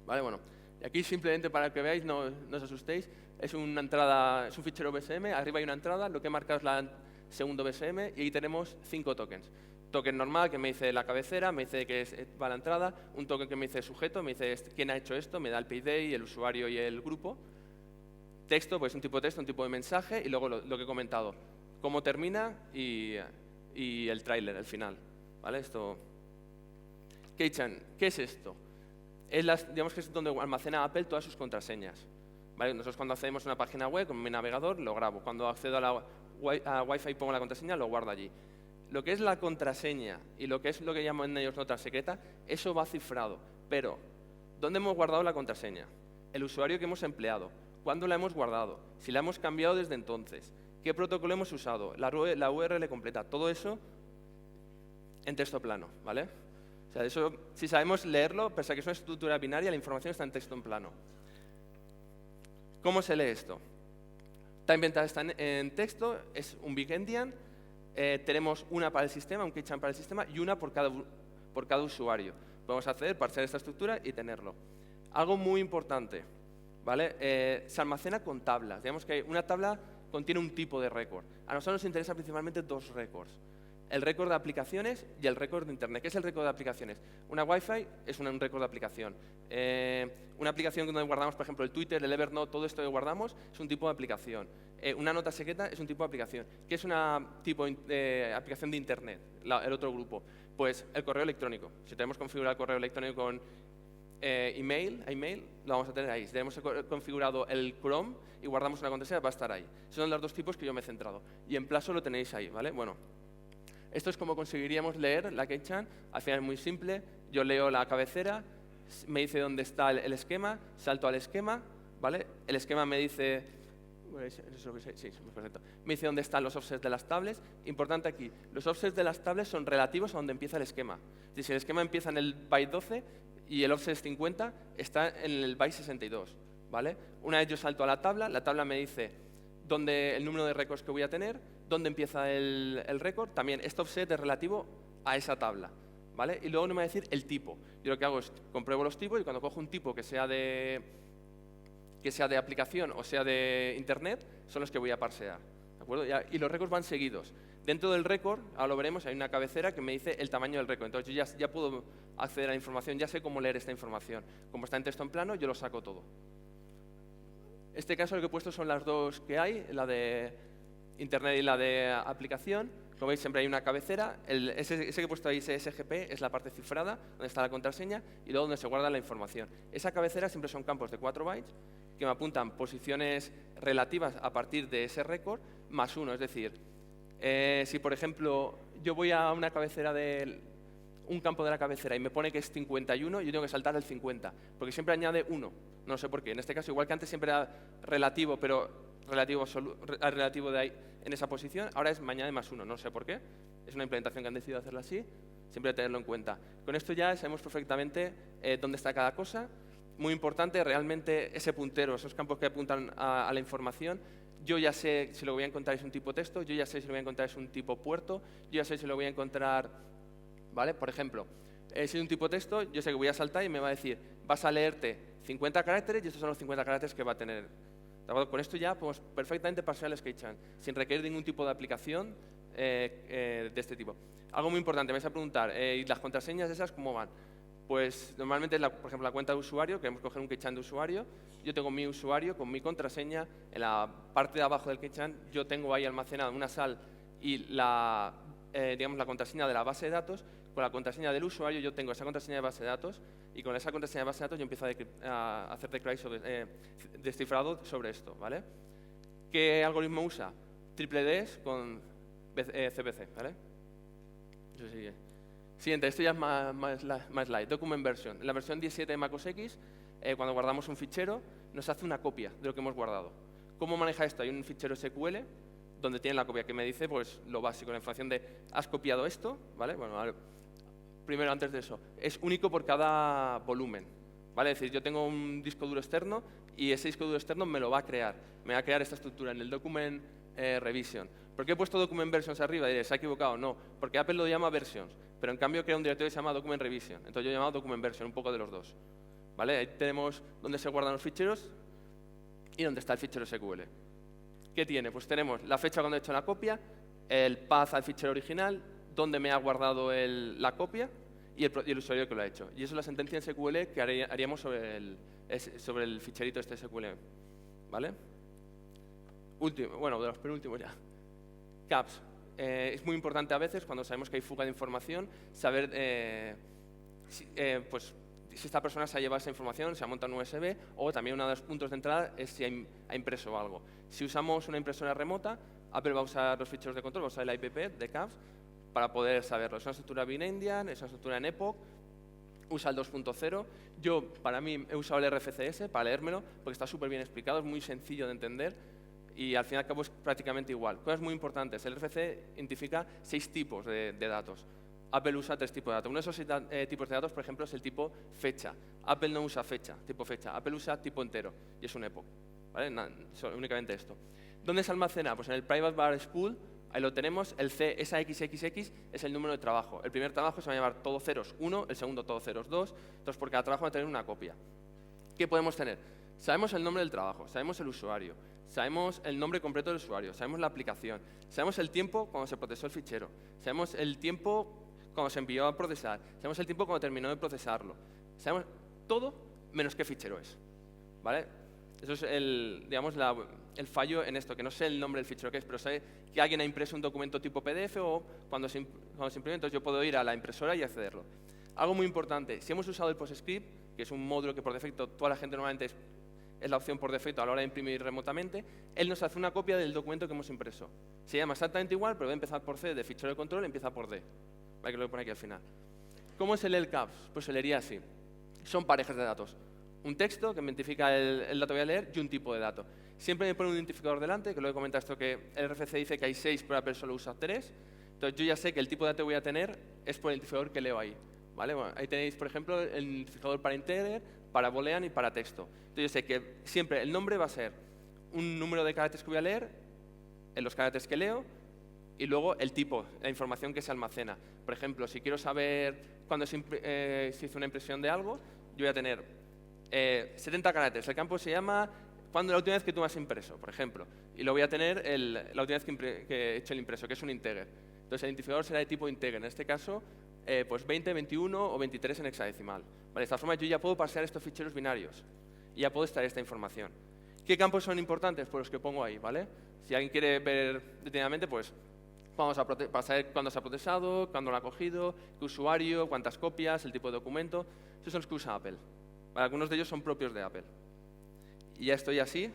¿Vale? Bueno, y aquí simplemente para que veáis, no os asustéis, es una entrada, es un fichero BSM, arriba hay una entrada, lo que he marcado es la segundo BSM y ahí tenemos 5 tokens. Token normal que me dice la cabecera, me dice que va la entrada, un token que me dice sujeto, me dice quién ha hecho esto, me da el PID, el usuario y el grupo. Texto, pues un tipo de texto, un tipo de mensaje y luego lo que he comentado, cómo termina y el tráiler, el final. ¿Vale? Esto. Keychain, ¿qué es esto? Digamos que es donde almacena Apple todas sus contraseñas. ¿Vale? Nosotros cuando accedemos a una página web con mi navegador lo grabo. Cuando accedo a Wi-Fi y pongo la contraseña, lo guardo allí. Lo que es la contraseña y lo que es lo que llaman ellos nota secreta, eso va cifrado. Pero, ¿dónde hemos guardado la contraseña? El usuario que hemos empleado. ¿Cuándo la hemos guardado? Si la hemos cambiado desde entonces. ¿Qué protocolo hemos usado? La URL completa. Todo eso en texto plano, ¿vale? O sea, eso, si sabemos leerlo, pese a que es una estructura binaria, la información está en texto en plano. ¿Cómo se lee esto? Está inventada en texto, es un big endian. Tenemos una para el sistema, un keychain para el sistema y una por cada usuario. Podemos acceder, parsear esta estructura y tenerlo. Algo muy importante, ¿vale? Se almacena con tablas. Digamos que una tabla contiene un tipo de récord. A nosotros nos interesa principalmente dos récords. El récord de aplicaciones y el récord de Internet. ¿Qué es el récord de aplicaciones? Una Wi-Fi es un récord de aplicación. Una aplicación donde guardamos, por ejemplo, el Twitter, el Evernote, todo esto que guardamos es un tipo de aplicación. Una nota secreta es un tipo de aplicación. ¿Qué es una tipo de aplicación de Internet? El otro grupo. Pues el correo electrónico. Si tenemos configurado el correo electrónico con iMail, lo vamos a tener ahí. Si tenemos configurado el Chrome y guardamos una contraseña, va a estar ahí. Son los dos tipos que yo me he centrado. Y en Plaso lo tenéis ahí, ¿vale? Bueno. Esto es como conseguiríamos leer la keychain. Al final es muy simple. Yo leo la cabecera, me dice dónde está el esquema, salto al esquema, ¿vale? El esquema me dice, sí, perfecto. Me dice dónde están los offsets de las tables. Importante aquí, los offsets de las tables son relativos a donde empieza el esquema. Es decir, si el esquema empieza en el byte 12 y el offset es 50, está en el byte 62, ¿vale? Una vez yo salto a la tabla me dice el número de récords que voy a tener, dónde empieza el récord. También este offset es relativo a esa tabla, ¿vale? Y luego no me va a decir el tipo. Yo lo que hago es compruebo los tipos y cuando cojo un tipo que sea de aplicación o sea de Internet, son los que voy a parsear, ¿de acuerdo? Y los récords van seguidos. Dentro del récord, ahora lo veremos, hay una cabecera que me dice el tamaño del récord. Entonces yo ya puedo acceder a la información, ya sé cómo leer esta información. Como está en texto en plano, yo lo saco todo. Este caso lo que he puesto son las dos que hay, la de Internet y la de aplicación. Como veis, siempre hay una cabecera. Ese que he puesto ahí, ese SGP, es la parte cifrada, donde está la contraseña, y luego donde se guarda la información. Esa cabecera siempre son campos de 4 bytes que me apuntan posiciones relativas a partir de ese récord, más 1. Es decir, si por ejemplo yo voy a una cabecera un campo de la cabecera y me pone que es 51, yo tengo que saltar el 50, porque siempre añade 1. No sé por qué. En este caso, igual que antes siempre era relativo, pero relativo de ahí en esa posición, ahora me añade más 1. No sé por qué. Es una implementación que han decidido hacerla así. Siempre tenerlo en cuenta. Con esto ya sabemos perfectamente dónde está cada cosa. Muy importante, realmente ese puntero, esos campos que apuntan a la información, yo ya sé si lo que voy a encontrar es un tipo texto, yo ya sé si lo voy a encontrar es un tipo puerto, yo ya sé si lo voy a encontrar, ¿vale? Por ejemplo, si es un tipo texto, yo sé que voy a saltar y me va a decir, vas a leerte 50 caracteres y estos son los 50 caracteres que va a tener. ¿De acuerdo? Con esto ya podemos perfectamente pasar el SketchUp, sin requerir ningún tipo de aplicación de este tipo. Algo muy importante, me vais a preguntar, ¿y las contraseñas esas cómo van? Pues normalmente, por ejemplo, la cuenta de usuario, queremos coger un Keychain de usuario, yo tengo mi usuario con mi contraseña, en la parte de abajo del Keychain yo tengo ahí almacenada una sal y digamos, la contraseña de la base de datos. Con la contraseña del usuario yo tengo esa contraseña de base de datos y con esa contraseña de base de datos yo empiezo a hacer descifrado sobre esto, ¿vale? ¿Qué algoritmo usa? Triple Ds con CPC, ¿vale? Eso sigue. Siguiente, esto ya es más light, Document Version. En la versión 17 de macOS X, cuando guardamos un fichero, nos hace una copia de lo que hemos guardado. ¿Cómo maneja esto? Hay un fichero SQL donde tiene la copia que me dice pues, lo básico, la información de has copiado esto, ¿vale? Bueno, primero, antes de eso, es único por cada volumen, ¿vale? Es decir, yo tengo un disco duro externo y ese disco duro externo me lo va a crear. Me va a crear esta estructura en el Document Revision. ¿Por qué he puesto Document Versions arriba? Diré, ¿se ha equivocado? No, porque Apple lo llama Versions, pero en cambio crea un directorio que se llama Document Revision. Entonces yo he llamado Document Version, un poco de los dos, ¿vale? Ahí tenemos donde se guardan los ficheros y donde está el fichero SQL. ¿Qué tiene? Pues tenemos la fecha cuando he hecho la copia, el path al fichero original, donde me ha guardado la copia y el usuario que lo ha hecho. Y eso es la sentencia en SQL que haríamos sobre el ficherito este SQL, ¿vale? Último, bueno, de los penúltimos ya. Caps. Es muy importante a veces, cuando sabemos que hay fuga de información, saber pues, si esta persona se ha llevado esa información, se ha montado un USB, o también uno de los puntos de entrada es si ha impreso algo. Si usamos una impresora remota, Apple va a usar los ficheros de control, va a usar el IPP de Caps para poder saberlo. Es una estructura binendian, es una estructura en Epoch, usa el 2.0. Yo, para mí, he usado el RFCS para leérmelo, porque está súper bien explicado, es muy sencillo de entender y al fin y al cabo es prácticamente igual. Cosas muy importantes, el RFC identifica 6 tipos de datos. Apple usa 3 tipos de datos. Uno de esos tipos de datos, por ejemplo, es el tipo fecha. Apple no usa tipo fecha. Apple usa tipo entero y es un epoch. ¿Vale? Únicamente esto. ¿Dónde se almacena? Pues en el private var spool, ahí lo tenemos. El C, esa XXX es el número de trabajo. El primer trabajo se va a llamar todo ceros 1, el segundo todo ceros 2. Entonces, por cada trabajo va a tener una copia. ¿Qué podemos tener? Sabemos el nombre del trabajo, sabemos el usuario, sabemos el nombre completo del usuario, sabemos la aplicación, sabemos el tiempo cuando se procesó el fichero, sabemos el tiempo cuando se envió a procesar, sabemos el tiempo cuando terminó de procesarlo, sabemos todo menos qué fichero es, ¿vale? Eso es el fallo en esto, que no sé el nombre del fichero que es, pero sé que alguien ha impreso un documento tipo PDF o cuando se imprime, entonces yo puedo ir a la impresora y accederlo. Algo muy importante, si hemos usado el PostScript, que es un módulo que por defecto toda la gente normalmente es la opción por defecto a la hora de imprimir remotamente, él nos hace una copia del documento que hemos impreso. Se llama exactamente igual, pero va a empezar por C de fichero de control, empieza por D. Vale, que lo voy a poner aquí al final. ¿Cómo se lee el CAPS? Pues se leería así. Son parejas de datos. Un texto que me identifica el dato que voy a leer y un tipo de dato. Siempre me pone un identificador delante, que lo he comentado esto que el RFC dice que hay 6, pero Apple solo usa 3. Entonces yo ya sé que el tipo de dato que voy a tener es por el identificador que leo ahí. ¿Vale? Bueno, ahí tenéis, por ejemplo, el identificador para integer, para boolean y para texto. Entonces yo sé que siempre el nombre va a ser un número de caracteres que voy a leer, en los caracteres que leo, y luego el tipo, la información que se almacena. Por ejemplo, si quiero saber cuándo se hizo una impresión de algo, yo voy a tener 70 caracteres. El campo se llama la última vez que tú has impreso, por ejemplo. Y lo voy a tener la última vez que he hecho el impreso, que es un integer. Entonces el identificador será de tipo integer. En este caso, pues 20, 21 o 23 en hexadecimal. Vale, de esta forma yo ya puedo pasear estos ficheros binarios y ya puedo extraer esta información. ¿Qué campos son importantes? Pues los que pongo ahí, ¿vale? Si alguien quiere ver detenidamente, pues vamos a saber cuándo se ha procesado, cuándo lo ha cogido, qué usuario, cuántas copias, el tipo de documento. Esos son los que usa Apple. Vale, algunos de ellos son propios de Apple. Y ya estoy así.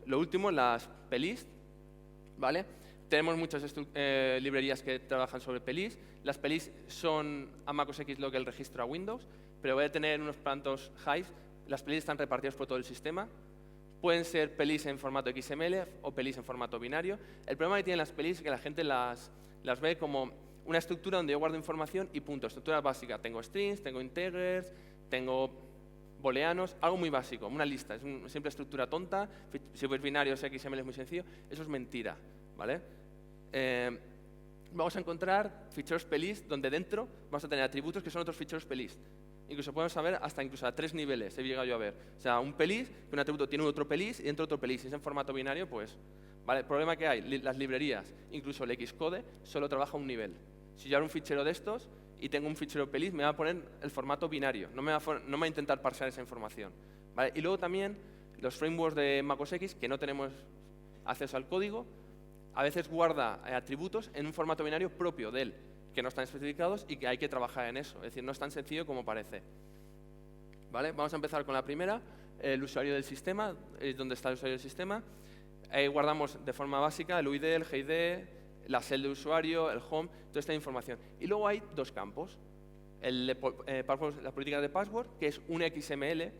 Lo último, las plist, ¿vale? Tenemos muchas librerías que trabajan sobre plist. Las plist son a macOS X lo que el registro a Windows, pero voy a tener unos cuantos Hive. Las plist están repartidas por todo el sistema. Pueden ser plist en formato XML o plist en formato binario. El problema que tienen las plist es que la gente las ve como una estructura donde yo guardo información y punto. Estructura básica. Tengo strings, tengo integers, tengo booleanos, algo muy básico, una lista. Es una simple estructura tonta. Si fues binario o XML es muy sencillo. Eso es mentira, ¿vale? vamos a encontrar ficheros plist donde dentro vamos a tener atributos que son otros ficheros plist. Incluso podemos saber hasta incluso a 3 niveles, he llegado yo a ver. O sea, un plist, que un atributo tiene otro plist y dentro otro plist. Si es en formato binario, pues... ¿vale? El problema que hay, las librerías, incluso el Xcode, solo trabaja un nivel. Si yo abro un fichero de estos y tengo un fichero plist, me va a poner el formato binario. No me va a intentar parsear esa información. ¿Vale? Y luego también los frameworks de MacOS X, que no tenemos acceso al código, a veces guarda atributos en un formato binario propio de él, que no están especificados y que hay que trabajar en eso. Es decir, no es tan sencillo como parece. ¿Vale? Vamos a empezar con la primera, el usuario del sistema, es donde está el usuario del sistema. Ahí guardamos de forma básica el UID, el GID, la cel de usuario, el home, toda esta información. Y luego hay dos campos. La política de password, que es un XML,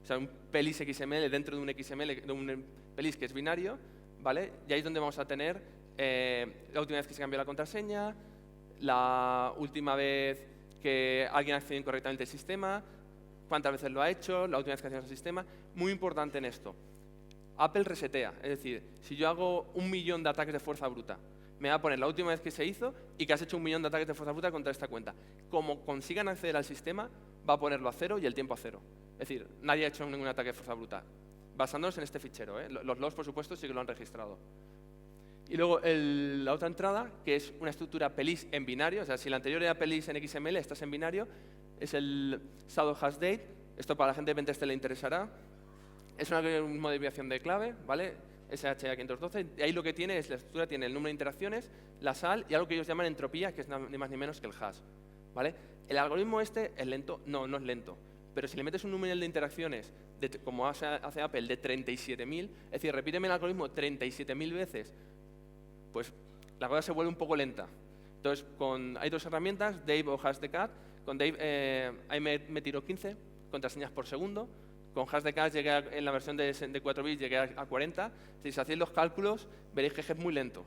o sea, un pelis XML dentro de un XML, de un pelis que es binario, ¿vale? Y ahí es donde vamos a tener la última vez que se cambió la contraseña, la última vez que alguien accedió incorrectamente al sistema, cuántas veces lo ha hecho, la última vez que accedió al sistema. Muy importante en esto. Apple resetea, es decir, si yo hago 1 millón de ataques de fuerza bruta, me va a poner la última vez que se hizo y que has hecho 1 millón de ataques de fuerza bruta contra esta cuenta. Como consigan acceder al sistema, va a ponerlo a 0 y el tiempo a 0. Es decir, nadie ha hecho ningún ataque de fuerza bruta. Basándonos en este fichero, ¿eh? Los logs, por supuesto, sí que lo han registrado. Y luego la otra entrada, que es una estructura pelis en binario, o sea, si la anterior era pelis en XML, esta es en binario, es el shadow hash date. Esto para la gente de Pentest le interesará. Es una modificación de clave, ¿vale? SHA-512. Y ahí lo que tiene es, la estructura tiene el número de interacciones, la sal y algo que ellos llaman entropía, que es ni más ni menos que el hash, ¿vale? El algoritmo este es lento, no es lento. Pero si le metes un número de interacciones, como hace Apple, de 37.000, es decir, repíteme el algoritmo 37.000 veces, pues la cosa se vuelve un poco lenta. Entonces, hay dos herramientas, Dave o HashDeCAD. Con Dave ahí me tiró 15 contraseñas por segundo. Con HashDeCAD llegué en la versión de 4 bits llegué a 40. Si hacéis los cálculos, veréis que es muy lento,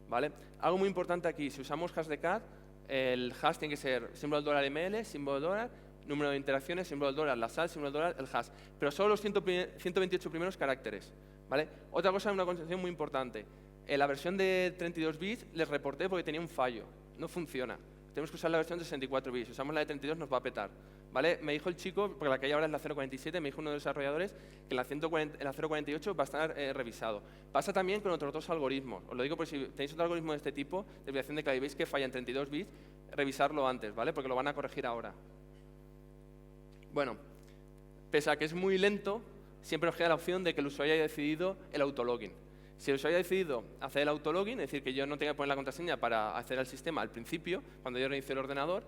¿vale? Algo muy importante aquí, si usamos HashDeCAD, el hash tiene que ser símbolo $ml, símbolo $, número de interacciones, símbolo $, la sal, símbolo $, el hash. Pero solo los 128 primeros caracteres, ¿vale? Otra cosa, una concepción muy importante. En la versión de 32 bits les reporté porque tenía un fallo. No funciona. Tenemos que usar la versión de 64 bits. Si usamos la de 32 nos va a petar, ¿vale? Me dijo el chico, porque la que hay ahora es la 0.47, me dijo uno de los desarrolladores que la 0.48 va a estar revisado. Pasa también con otros dos algoritmos. Os lo digo por si tenéis otro algoritmo de este tipo, de desviación de clave, y veis que falla en 32 bits, revisarlo antes, ¿vale? Porque lo van a corregir ahora. Bueno, pese a que es muy lento, siempre nos queda la opción de que el usuario haya decidido el autologin. Si el usuario ha decidido hacer el autologin, es decir, que yo no tenga que poner la contraseña para acceder al sistema al principio, cuando yo reinicio el ordenador,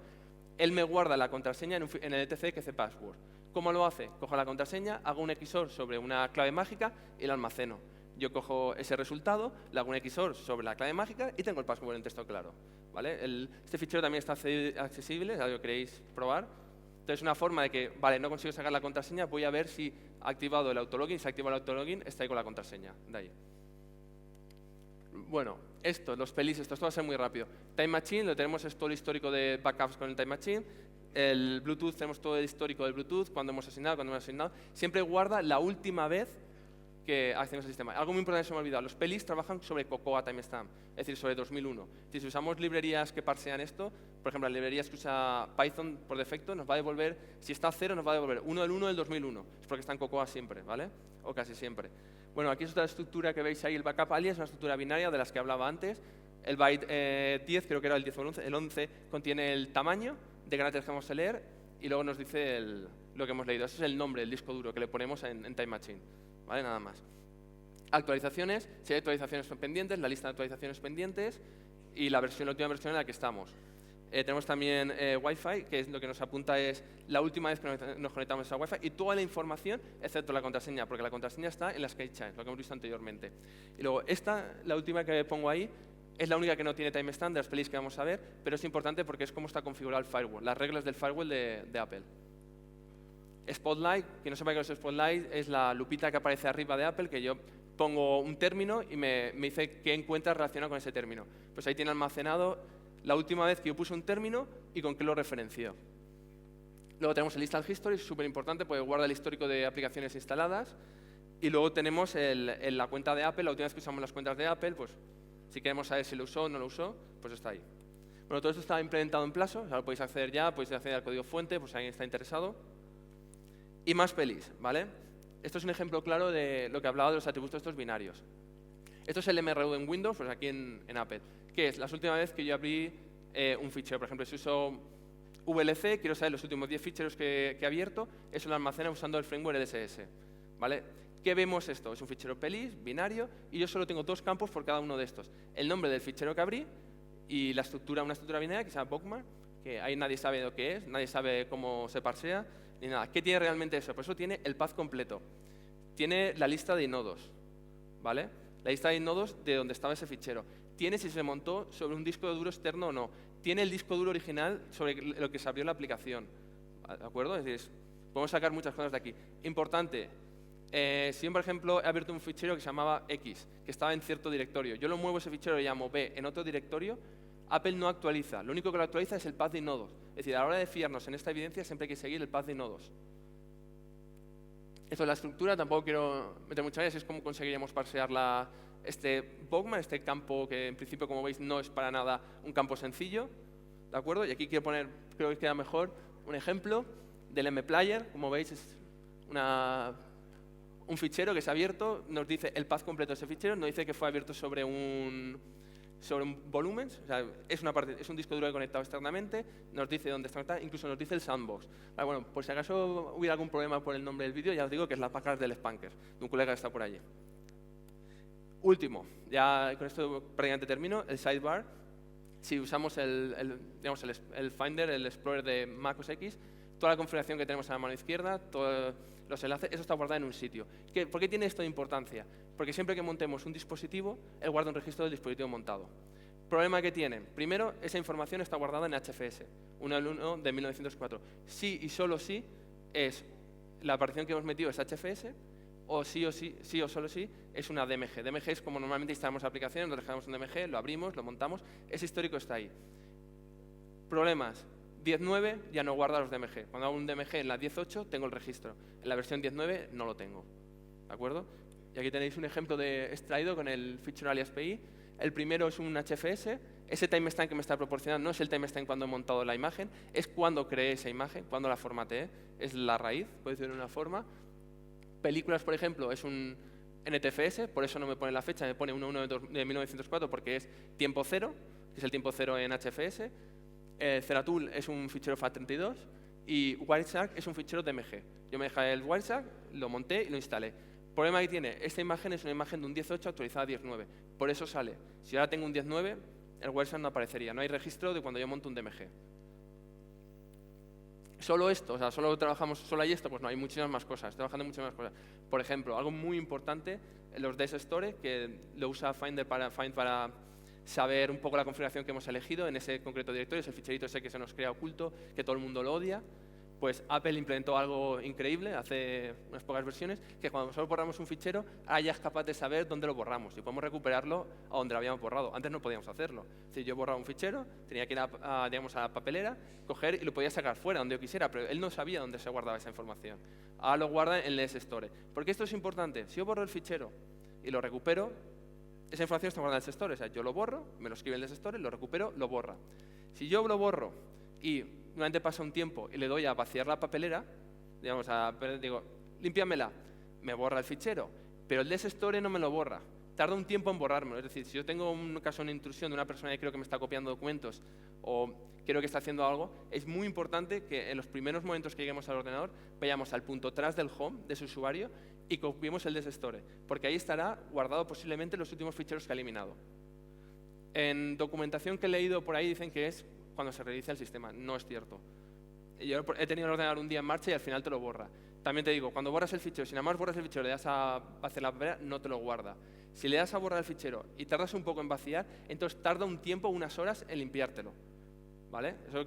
él me guarda la contraseña en el etc que hace password. ¿Cómo lo hace? Cojo la contraseña, hago un XOR sobre una clave mágica y la almaceno. Yo cojo ese resultado, le hago un XOR sobre la clave mágica y tengo el password en texto claro, ¿vale? Este fichero también está accesible, si lo queréis probar. Entonces, una forma de que, vale, no consigo sacar la contraseña, voy a ver si ha activado el autologin. Si ha activado el autologin, está ahí con la contraseña. De ahí. Bueno, los pelis, esto va a ser muy rápido. Time Machine, lo tenemos es todo el histórico de backups con el Time Machine. El Bluetooth, tenemos todo el histórico del Bluetooth, cuando hemos asignado, cuando hemos asignado. Siempre guarda la última vez que accedemos al sistema. Algo muy importante se me ha olvidado. Los pelis trabajan sobre Cocoa Timestamp, es decir, sobre 2001. Si usamos librerías que parsean esto, por ejemplo, las librerías que usa Python por defecto, nos va a devolver, si está a 0, nos va a devolver 1 del 1 del 2001. Es porque está en Cocoa siempre, ¿vale? O casi siempre. Bueno, aquí es otra estructura que veis ahí, el backup alias, una estructura binaria de las que hablaba antes. El byte 10, creo que era el 10 o el 11, el 11 contiene el tamaño de caracteres que vamos a leer y luego nos dice lo que hemos leído. Ese es el nombre, el disco duro que le ponemos en Time Machine. ¿Vale? Nada más. Actualizaciones, si hay actualizaciones pendientes, la lista de actualizaciones pendientes y la última versión en la que estamos. Tenemos también Wi-Fi, que es lo que nos apunta es la última vez que nos conectamos a Wi-Fi y toda la información, excepto la contraseña, porque la contraseña está en las key chains, lo que hemos visto anteriormente. Y luego, la última que pongo ahí, es la única que no tiene timestamp de las pelis que vamos a ver, pero es importante porque es cómo está configurado el firewall, las reglas del firewall de Apple. Spotlight, que no sepa qué es Spotlight, es la lupita que aparece arriba de Apple, que yo pongo un término y me dice qué encuentra relacionado con ese término. Pues ahí tiene almacenado la última vez que yo puse un término y con qué lo referenció. Luego tenemos el Install History, súper importante porque guarda el histórico de aplicaciones instaladas. Y luego tenemos la cuenta de Apple, la última vez que usamos las cuentas de Apple, pues si queremos saber si lo usó o no lo usó, pues está ahí. Bueno, todo esto está implementado en Plaso, o sea, lo podéis acceder ya, podéis acceder al código fuente, pues si alguien está interesado. Y más pelis, ¿vale? Esto es un ejemplo claro de lo que hablaba de los atributos estos binarios. Esto es el MRU en Windows, pues aquí en Apple. ¿Qué es? La última vez que yo abrí un fichero. Por ejemplo, si uso VLC, quiero saber los últimos 10 ficheros que he abierto, eso lo almacena usando el framework LSS, ¿vale? ¿Qué vemos esto? Es un fichero pelis, binario, y yo solo tengo 2 campos por cada uno de estos. El nombre del fichero que abrí y una estructura binaria que se llama bookmark, que ahí nadie sabe lo que es, nadie sabe cómo se parsea, ni nada. ¿Qué tiene realmente eso? Pues eso tiene el path completo. Tiene la lista de inodos, ¿vale? La lista de inodos de donde estaba ese fichero. Tiene si se montó sobre un disco duro externo o no. Tiene el disco duro original sobre lo que se abrió la aplicación, ¿de acuerdo? Es decir, podemos sacar muchas cosas de aquí. Importante, si yo, por ejemplo, he abierto un fichero que se llamaba X, que estaba en cierto directorio, yo lo muevo ese fichero y lo llamo B en otro directorio, Apple no actualiza. Lo único que lo actualiza es el path de inodos. Es decir, a la hora de fiarnos en esta evidencia siempre hay que seguir el path de inodos. Esto es la estructura, tampoco quiero meter mucha más, es cómo conseguiríamos parsear este bookmark, este campo que en principio, como veis, no es para nada un campo sencillo, ¿de acuerdo? Y aquí quiero poner, creo que queda mejor, un ejemplo del mplayer. Como veis, es un fichero que se ha abierto, nos dice el path completo de ese fichero, nos dice que fue abierto sobre un volumen, o sea, es un disco duro conectado externamente, nos dice dónde está conectado, incluso nos dice el sandbox. Bueno, por si acaso hubiera algún problema por el nombre del vídeo, ya os digo que es la package del Spanker, de un colega que está por allí. Último, ya con esto prácticamente termino, el sidebar. Si usamos digamos, el Finder, el Explorer de Mac OS X, toda la configuración que tenemos a la mano izquierda, todos los enlaces, eso está guardado en un sitio. ¿Por qué tiene esto de importancia? Porque siempre que montemos un dispositivo, él guarda un registro del dispositivo montado. ¿Problema que tiene? Primero, esa información está guardada en HFS, 1.1 de 1904. Sí y solo sí es la partición que hemos metido es HFS, o sí o solo sí es una DMG. DMG es como normalmente instalamos aplicaciones, nos dejamos un DMG, lo abrimos, lo montamos, ese histórico está ahí. Problemas. 10.9 ya no guarda los DMG. Cuando hago un DMG en la 10.8 tengo el registro. En la versión 10.9 no lo tengo. ¿De acuerdo? Y aquí tenéis un ejemplo de extraído con el feature alias PI. El primero es un HFS. Ese timestamp que me está proporcionando no es el timestamp cuando he montado la imagen, es cuando creé esa imagen, cuando la formateé. Es la raíz, puede ser de una forma. Películas, por ejemplo, es un NTFS, por eso no me pone la fecha, me pone 1.1 de 1904 porque es tiempo cero, que es el tiempo cero en HFS. Ceratul es un fichero FAT32 y Wireshark es un fichero DMG. Yo me dejé el Wireshark, lo monté y lo instalé. Problema que tiene, esta imagen es una imagen de un 10.8 actualizada a 10.9. Por eso sale. Si ahora tengo un 10.9, el Wireshark no aparecería. No hay registro de cuando yo monto un DMG. Solo esto, o sea, solo hay esto, pues no, hay muchísimas más cosas. Estoy trabajando en muchas más cosas. Por ejemplo, algo muy importante, los DSStore, que lo usa Find para saber un poco la configuración que hemos elegido en ese concreto directorio, ese ficherito ese que se nos crea oculto, que todo el mundo lo odia. Pues Apple implementó algo increíble hace unas pocas versiones, que cuando nosotros borramos un fichero, ahora ya es capaz de saber dónde lo borramos y podemos recuperarlo a donde lo habíamos borrado. Antes no podíamos hacerlo. Si yo borraba un fichero, tenía que ir digamos, a la papelera, coger y lo podía sacar fuera, donde yo quisiera, pero él no sabía dónde se guardaba esa información. Ahora lo guarda en el DSStore. ¿Por qué esto es importante? Si yo borro el fichero y lo recupero, esa información está guardada en el DSStore. O sea, yo lo borro, me lo escribe en el DSStore, lo recupero, lo borra. Si yo lo borro y nuevamente pasa un tiempo y le doy a vaciar la papelera, digamos, digo, límpiamela, me borra el fichero, pero el DSStore no me lo borra. Tarda un tiempo en borrármelo. Es decir, si yo tengo un caso de una intrusión de una persona que creo que me está copiando documentos o creo que está haciendo algo, es muy importante que en los primeros momentos que lleguemos al ordenador vayamos al punto tras del home de ese usuario y copiemos el DSStore, porque ahí estará guardado posiblemente los últimos ficheros que ha eliminado. En documentación que he leído por ahí dicen que es cuando se reinicia el sistema. No es cierto. Yo he tenido el ordenador un día en marcha y al final te lo borra. También te digo, cuando borras el fichero, si nada más borras el fichero y le das a hacer la papelera, no te lo guarda. Si le das a borrar el fichero y tardas un poco en vaciar, entonces tarda un tiempo, unas horas, en limpiártelo. ¿Vale? Eso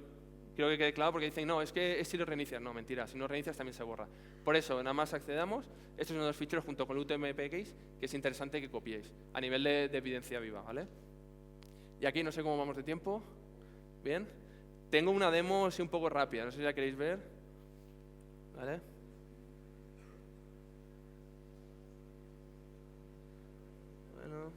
creo que quede claro porque dicen, no, es que es si lo reinicias. No, mentira, si no reinicias también se borra. Por eso, nada más accedamos, estos son uno de los ficheros junto con el UTM-PX que es interesante que copiéis a nivel de evidencia viva. ¿Vale? Y aquí no sé cómo vamos de tiempo. Bien. Tengo una demo así un poco rápida, no sé si la queréis ver. ¿Vale? Bueno.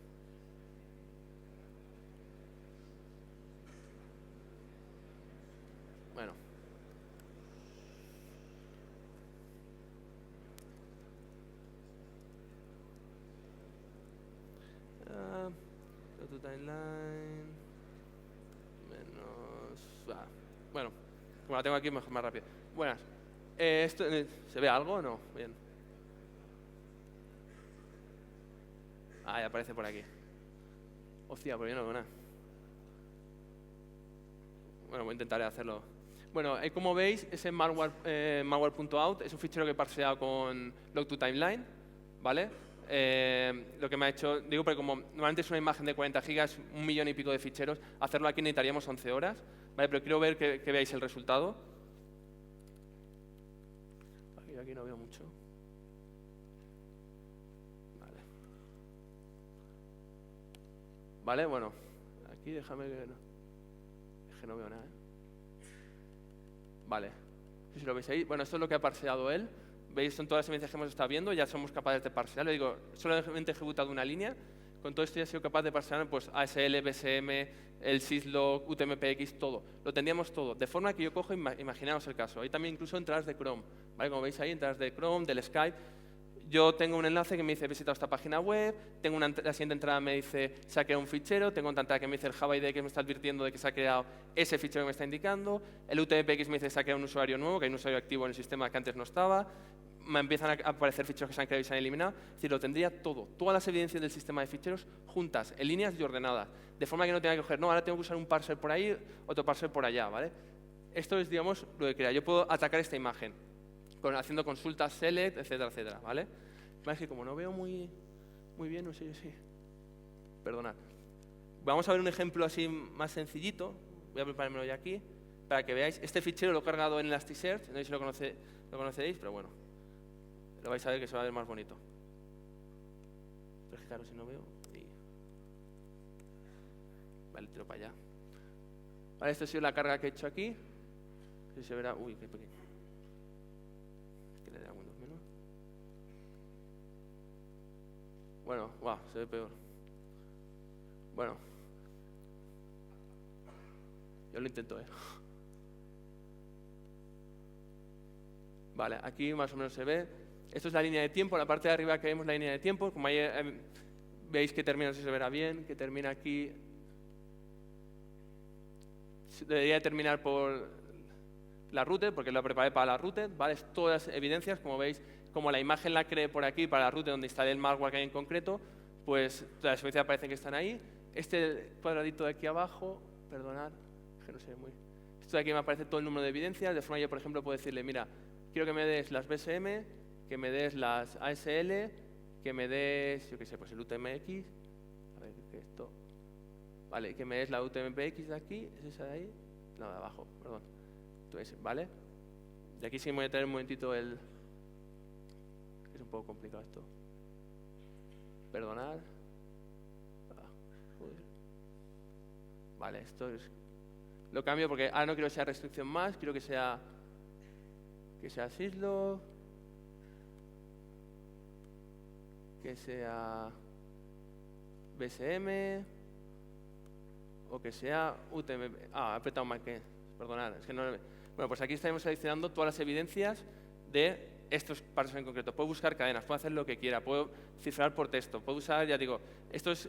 timeline menos... bueno, como la tengo aquí, mejor más rápido. Buenas. ¿Se ve algo o no? Bien. Ya aparece por aquí. Hostia, pero yo no veo nada. Bueno, voy a intentar hacerlo. Bueno, como veis, ese malware.out es un fichero que he parseado con log2timeline, ¿vale? Lo que me ha hecho, digo, porque como normalmente es una imagen de 40 gigas, 1 millón y pico de ficheros, hacerlo aquí necesitaríamos 11 horas, ¿vale? Pero quiero ver que veáis el resultado. Aquí no veo mucho. Vale, bueno, aquí déjame que no... Es que no veo nada, Vale, no sé si lo veis ahí. Bueno, esto es lo que ha parseado él. Veis, son todas las evidencias que hemos estado viendo, ya somos capaces de parsear. Le digo, solamente he ejecutado una línea. Con todo esto ya he sido capaz de parsear pues, ASL, BSM, el syslog, UTM-PX, todo. Lo tendríamos todo. De forma que yo cojo, imaginaos el caso. Hay también incluso entradas de Chrome. ¿Vale? Como veis ahí, entradas de Chrome, del Skype. Yo tengo un enlace que me dice visita esta página web, tengo la siguiente entrada me dice se ha creado un fichero, tengo otra entrada que me dice el Java ID que me está advirtiendo de que se ha creado ese fichero que me está indicando, el UTM-PX me dice se ha creado un usuario nuevo, que hay un usuario activo en el sistema que antes no estaba, me empiezan a aparecer ficheros que se han creado y se han eliminado, es decir, lo tendría todo, todas las evidencias del sistema de ficheros juntas, en líneas y ordenadas, de forma que no tenga que coger, no, ahora tengo que usar un parser por ahí, otro parser por allá, ¿vale? Esto es, digamos, lo que crea. Yo puedo atacar esta imagen, haciendo consultas select, etcétera, etcétera, ¿vale? Es que como no veo muy bien, no sé yo si... Perdonad. Vamos a ver un ejemplo así más sencillito. Voy a preparármelo ya aquí, para que veáis. Este fichero lo he cargado en Elasticsearch, no sé si lo conoceréis, pero bueno. Lo vais a ver que se va a ver más bonito. Pero es que claro, si no veo... Vale, tiro para allá. Vale, esta ha sido la carga que he hecho aquí. Si se verá... Uy, qué pequeño. Que le da Windows menos. Bueno, wow, se ve peor. Bueno. Yo lo intento, Vale, aquí más o menos se ve. Esto es la línea de tiempo, la parte de arriba que vemos la línea de tiempo. Como ahí veis que termina, no sé si se verá bien, que termina aquí. Debería terminar por la router, porque lo preparé para la router, ¿vale? Todas las evidencias, como veis, como la imagen la creé por aquí para la router donde instalé el malware que hay en concreto, pues todas las evidencias parecen que están ahí. Este cuadradito de aquí abajo, perdonad, que no sé muy... Esto de aquí me aparece todo el número de evidencias, de forma que yo, por ejemplo, puedo decirle, mira, quiero que me des las BSM, que me des las ASL, que me des, yo qué sé, pues el UTM-X, a ver, ¿qué es esto? Vale, que me des la UTM-PX de aquí, ¿es esa de ahí? No, de abajo, perdón. Entonces, ¿vale? De aquí sí me voy a tener un momentito el... Es un poco complicado esto. Perdonad. Joder. Vale, esto es... Lo cambio porque ahora no quiero que sea restricción más, quiero que sea syslog, que sea BSM o que sea UTM. He apretado mal que... Perdonad, es que no... Bueno, pues aquí estamos seleccionando todas las evidencias de estos pasos en concreto. Puedo buscar cadenas, puedo hacer lo que quiera, puedo cifrar por texto, puedo usar, ya digo, esto es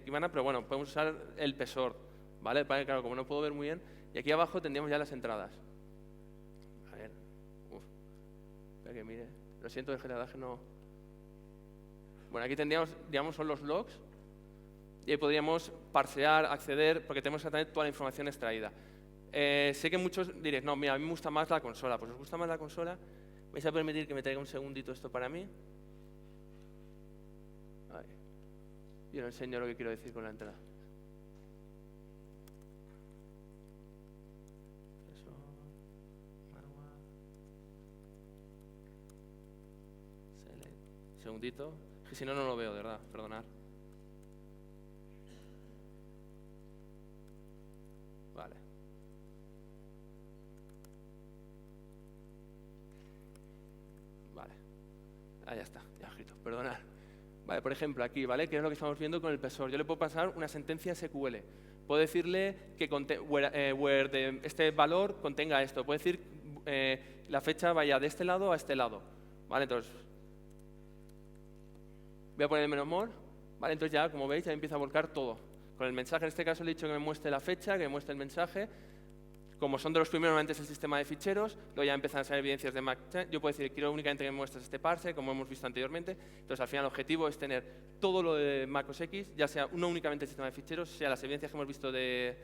Kibana, pero bueno, podemos usar el PSORD, ¿vale? Claro, como no puedo ver muy bien. Y aquí abajo tendríamos ya las entradas. A ver, espera que mire. Lo siento, el generaje no... Bueno, aquí tendríamos, digamos, son los logs y ahí podríamos parsear, acceder, porque tenemos exactamente toda la información extraída. Sé que muchos diréis, no, mira, a mí me gusta más la consola. Pues os gusta más la consola, vais a permitir que me traiga un segundito esto para mí. Ahí. Yo os enseño lo que quiero decir con la entrada. Segundito, que si no, no lo veo, de verdad, perdonad. Vale. Vale. Ya está, ya escrito, perdonad. Vale, por ejemplo, aquí, ¿vale? Que es lo que estamos viendo con el PSOR. Yo le puedo pasar una sentencia SQL. Puedo decirle que where de este valor contenga esto. Puedo decir la fecha vaya de este lado a este lado. ¿Vale? Entonces, voy a poner el menos more. ¿Vale? Entonces ya, como veis, ya empieza a volcar todo. Con el mensaje, en este caso, le he dicho que me muestre la fecha, que me muestre el mensaje. Como son de los primeros, normalmente es el sistema de ficheros, luego ya empiezan a salir evidencias de Mac. Yo puedo decir, quiero únicamente que me muestres este parser, como hemos visto anteriormente. Entonces, al final, el objetivo es tener todo lo de MacOS X, ya sea no únicamente el sistema de ficheros, sea las evidencias que hemos visto de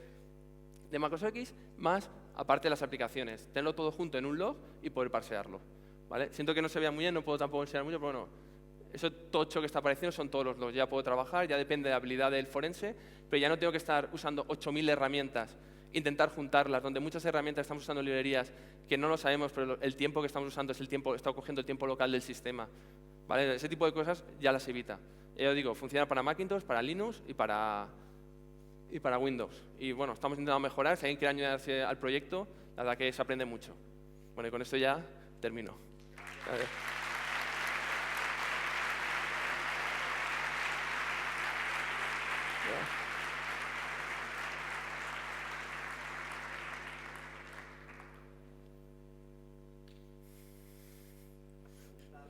MacOS X, más, aparte, las aplicaciones. Tenerlo todo junto en un log y poder parsearlo, ¿vale? Siento que no se vea muy bien, no puedo tampoco enseñar mucho, pero bueno, eso tocho que está apareciendo son todos los logs. Ya puedo trabajar, ya depende de la habilidad del forense, pero ya no tengo que estar usando 8000 herramientas, intentar juntarlas, donde muchas herramientas estamos usando librerías que no lo sabemos, pero el tiempo que estamos usando es el tiempo, está cogiendo el tiempo local del sistema, ¿vale? Ese tipo de cosas ya las evita. Ya os digo, funciona para Macintosh, para Linux y para Windows. Y bueno, estamos intentando mejorar. Si alguien quiere añadirse al proyecto, la verdad que se aprende mucho. Bueno, y con esto ya termino.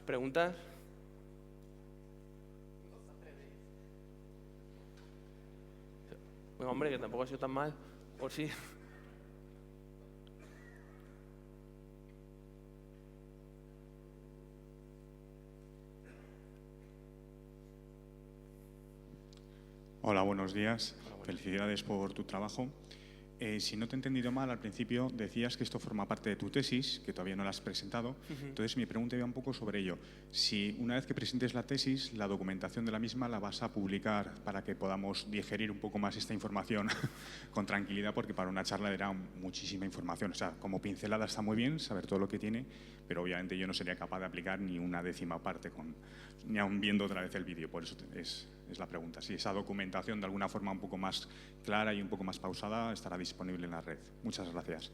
¿Preguntas? Bueno, hombre, que tampoco ha sido tan mal. ¿O sí? Hola, buenos días. Felicidades por tu trabajo. Si no te he entendido mal, al principio decías que esto forma parte de tu tesis, que todavía no la has presentado. Entonces, mi pregunta iba un poco sobre ello. Si una vez que presentes la tesis, la documentación de la misma la vas a publicar para que podamos digerir un poco más esta información con tranquilidad, porque para una charla era muchísima información. O sea, como pincelada está muy bien saber todo lo que tiene, pero obviamente yo no sería capaz de aplicar ni una décima parte, ni aún viendo otra vez el vídeo. Por eso es la pregunta. Si esa documentación de alguna forma un poco más clara y un poco más pausada estará disponible en la red. Muchas gracias.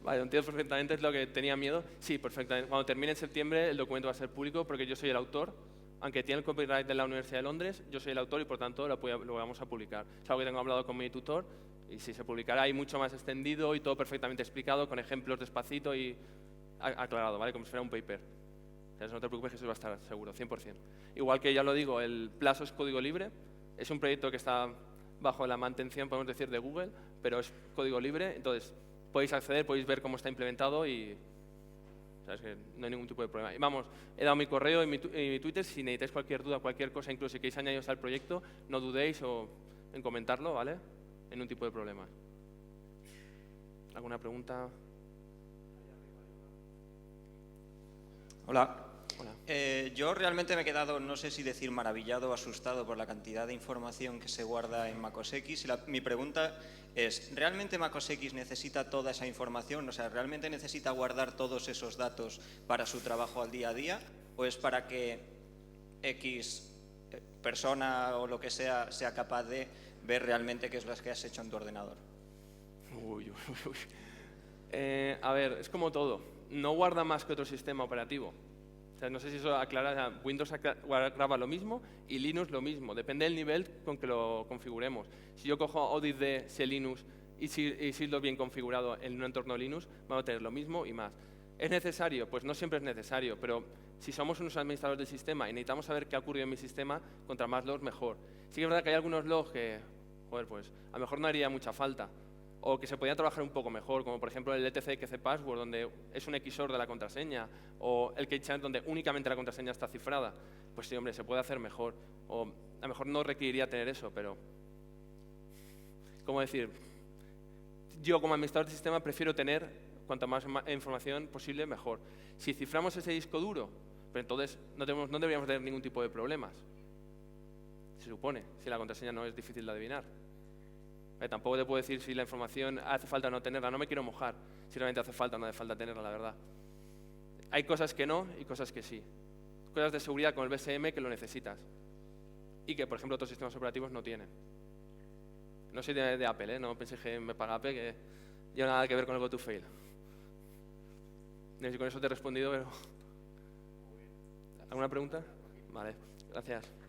Vale, lo entiendo perfectamente, es lo que tenía miedo. Sí, perfectamente. Cuando termine en septiembre el documento va a ser público porque yo soy el autor. Aunque tiene el copyright de la Universidad de Londres, yo soy el autor y por tanto lo vamos a publicar. Es algo que tengo hablado con mi tutor y si se publicará ahí mucho más extendido y todo perfectamente explicado, con ejemplos despacito y aclarado, ¿vale? Como si fuera un paper. O sea, no te preocupes que eso va a estar seguro, 100%. Igual que ya lo digo, el plazo es código libre, es un proyecto que está bajo la mantención, podemos decir, de Google, pero es código libre, entonces podéis acceder, podéis ver cómo está implementado y sabes que no hay ningún tipo de problema. Y vamos, he dado mi correo y mi Twitter, si necesitáis cualquier duda, cualquier cosa, incluso si queréis añadiros al proyecto, no dudéis en comentarlo, ¿vale? En un tipo de problema. ¿Alguna pregunta? Hola. Yo realmente me he quedado, no sé si decir maravillado o asustado por la cantidad de información que se guarda en MacOS X. Mi pregunta es, ¿realmente MacOS X necesita toda esa información? O sea, ¿realmente necesita guardar todos esos datos para su trabajo al día a día? ¿O es para que X persona o lo que sea capaz de ver realmente qué es lo que has hecho en tu ordenador? A ver, es como todo. No guarda más que otro sistema operativo. O sea, no sé si eso aclara, Windows graba lo mismo y Linux lo mismo, depende del nivel con que lo configuremos. Si yo cojo Audit de Linux y si lo bien configurado en un entorno Linux, vamos a tener lo mismo y más. ¿Es necesario? Pues no siempre es necesario, pero si somos unos administradores del sistema y necesitamos saber qué ha ocurrido en mi sistema, contra más logs mejor. Sí que es verdad que hay algunos logs que, joder, pues a lo mejor no haría mucha falta, o que se podía trabajar un poco mejor, como por ejemplo el etc password, donde es un XOR de la contraseña, o el keychain, donde únicamente la contraseña está cifrada. Pues sí, hombre, se puede hacer mejor. O a lo mejor no requeriría tener eso, pero... ¿Cómo decir? Yo como administrador del sistema prefiero tener cuanta más información posible, mejor. Si ciframos ese disco duro, pero entonces no deberíamos tener ningún tipo de problemas. Se supone, si la contraseña no es difícil de adivinar. Tampoco te puedo decir si la información hace falta o no tenerla, no me quiero mojar, si realmente hace falta o no hace falta tenerla, la verdad. Hay cosas que no y cosas que sí. Cosas de seguridad con el BSM que lo necesitas y que, por ejemplo, otros sistemas operativos no tienen. No soy de Apple, no penséis que me paga Apple, que lleva nada que ver con el go-to-fail. No sé si con eso te he respondido, pero... ¿Alguna pregunta? Vale, gracias.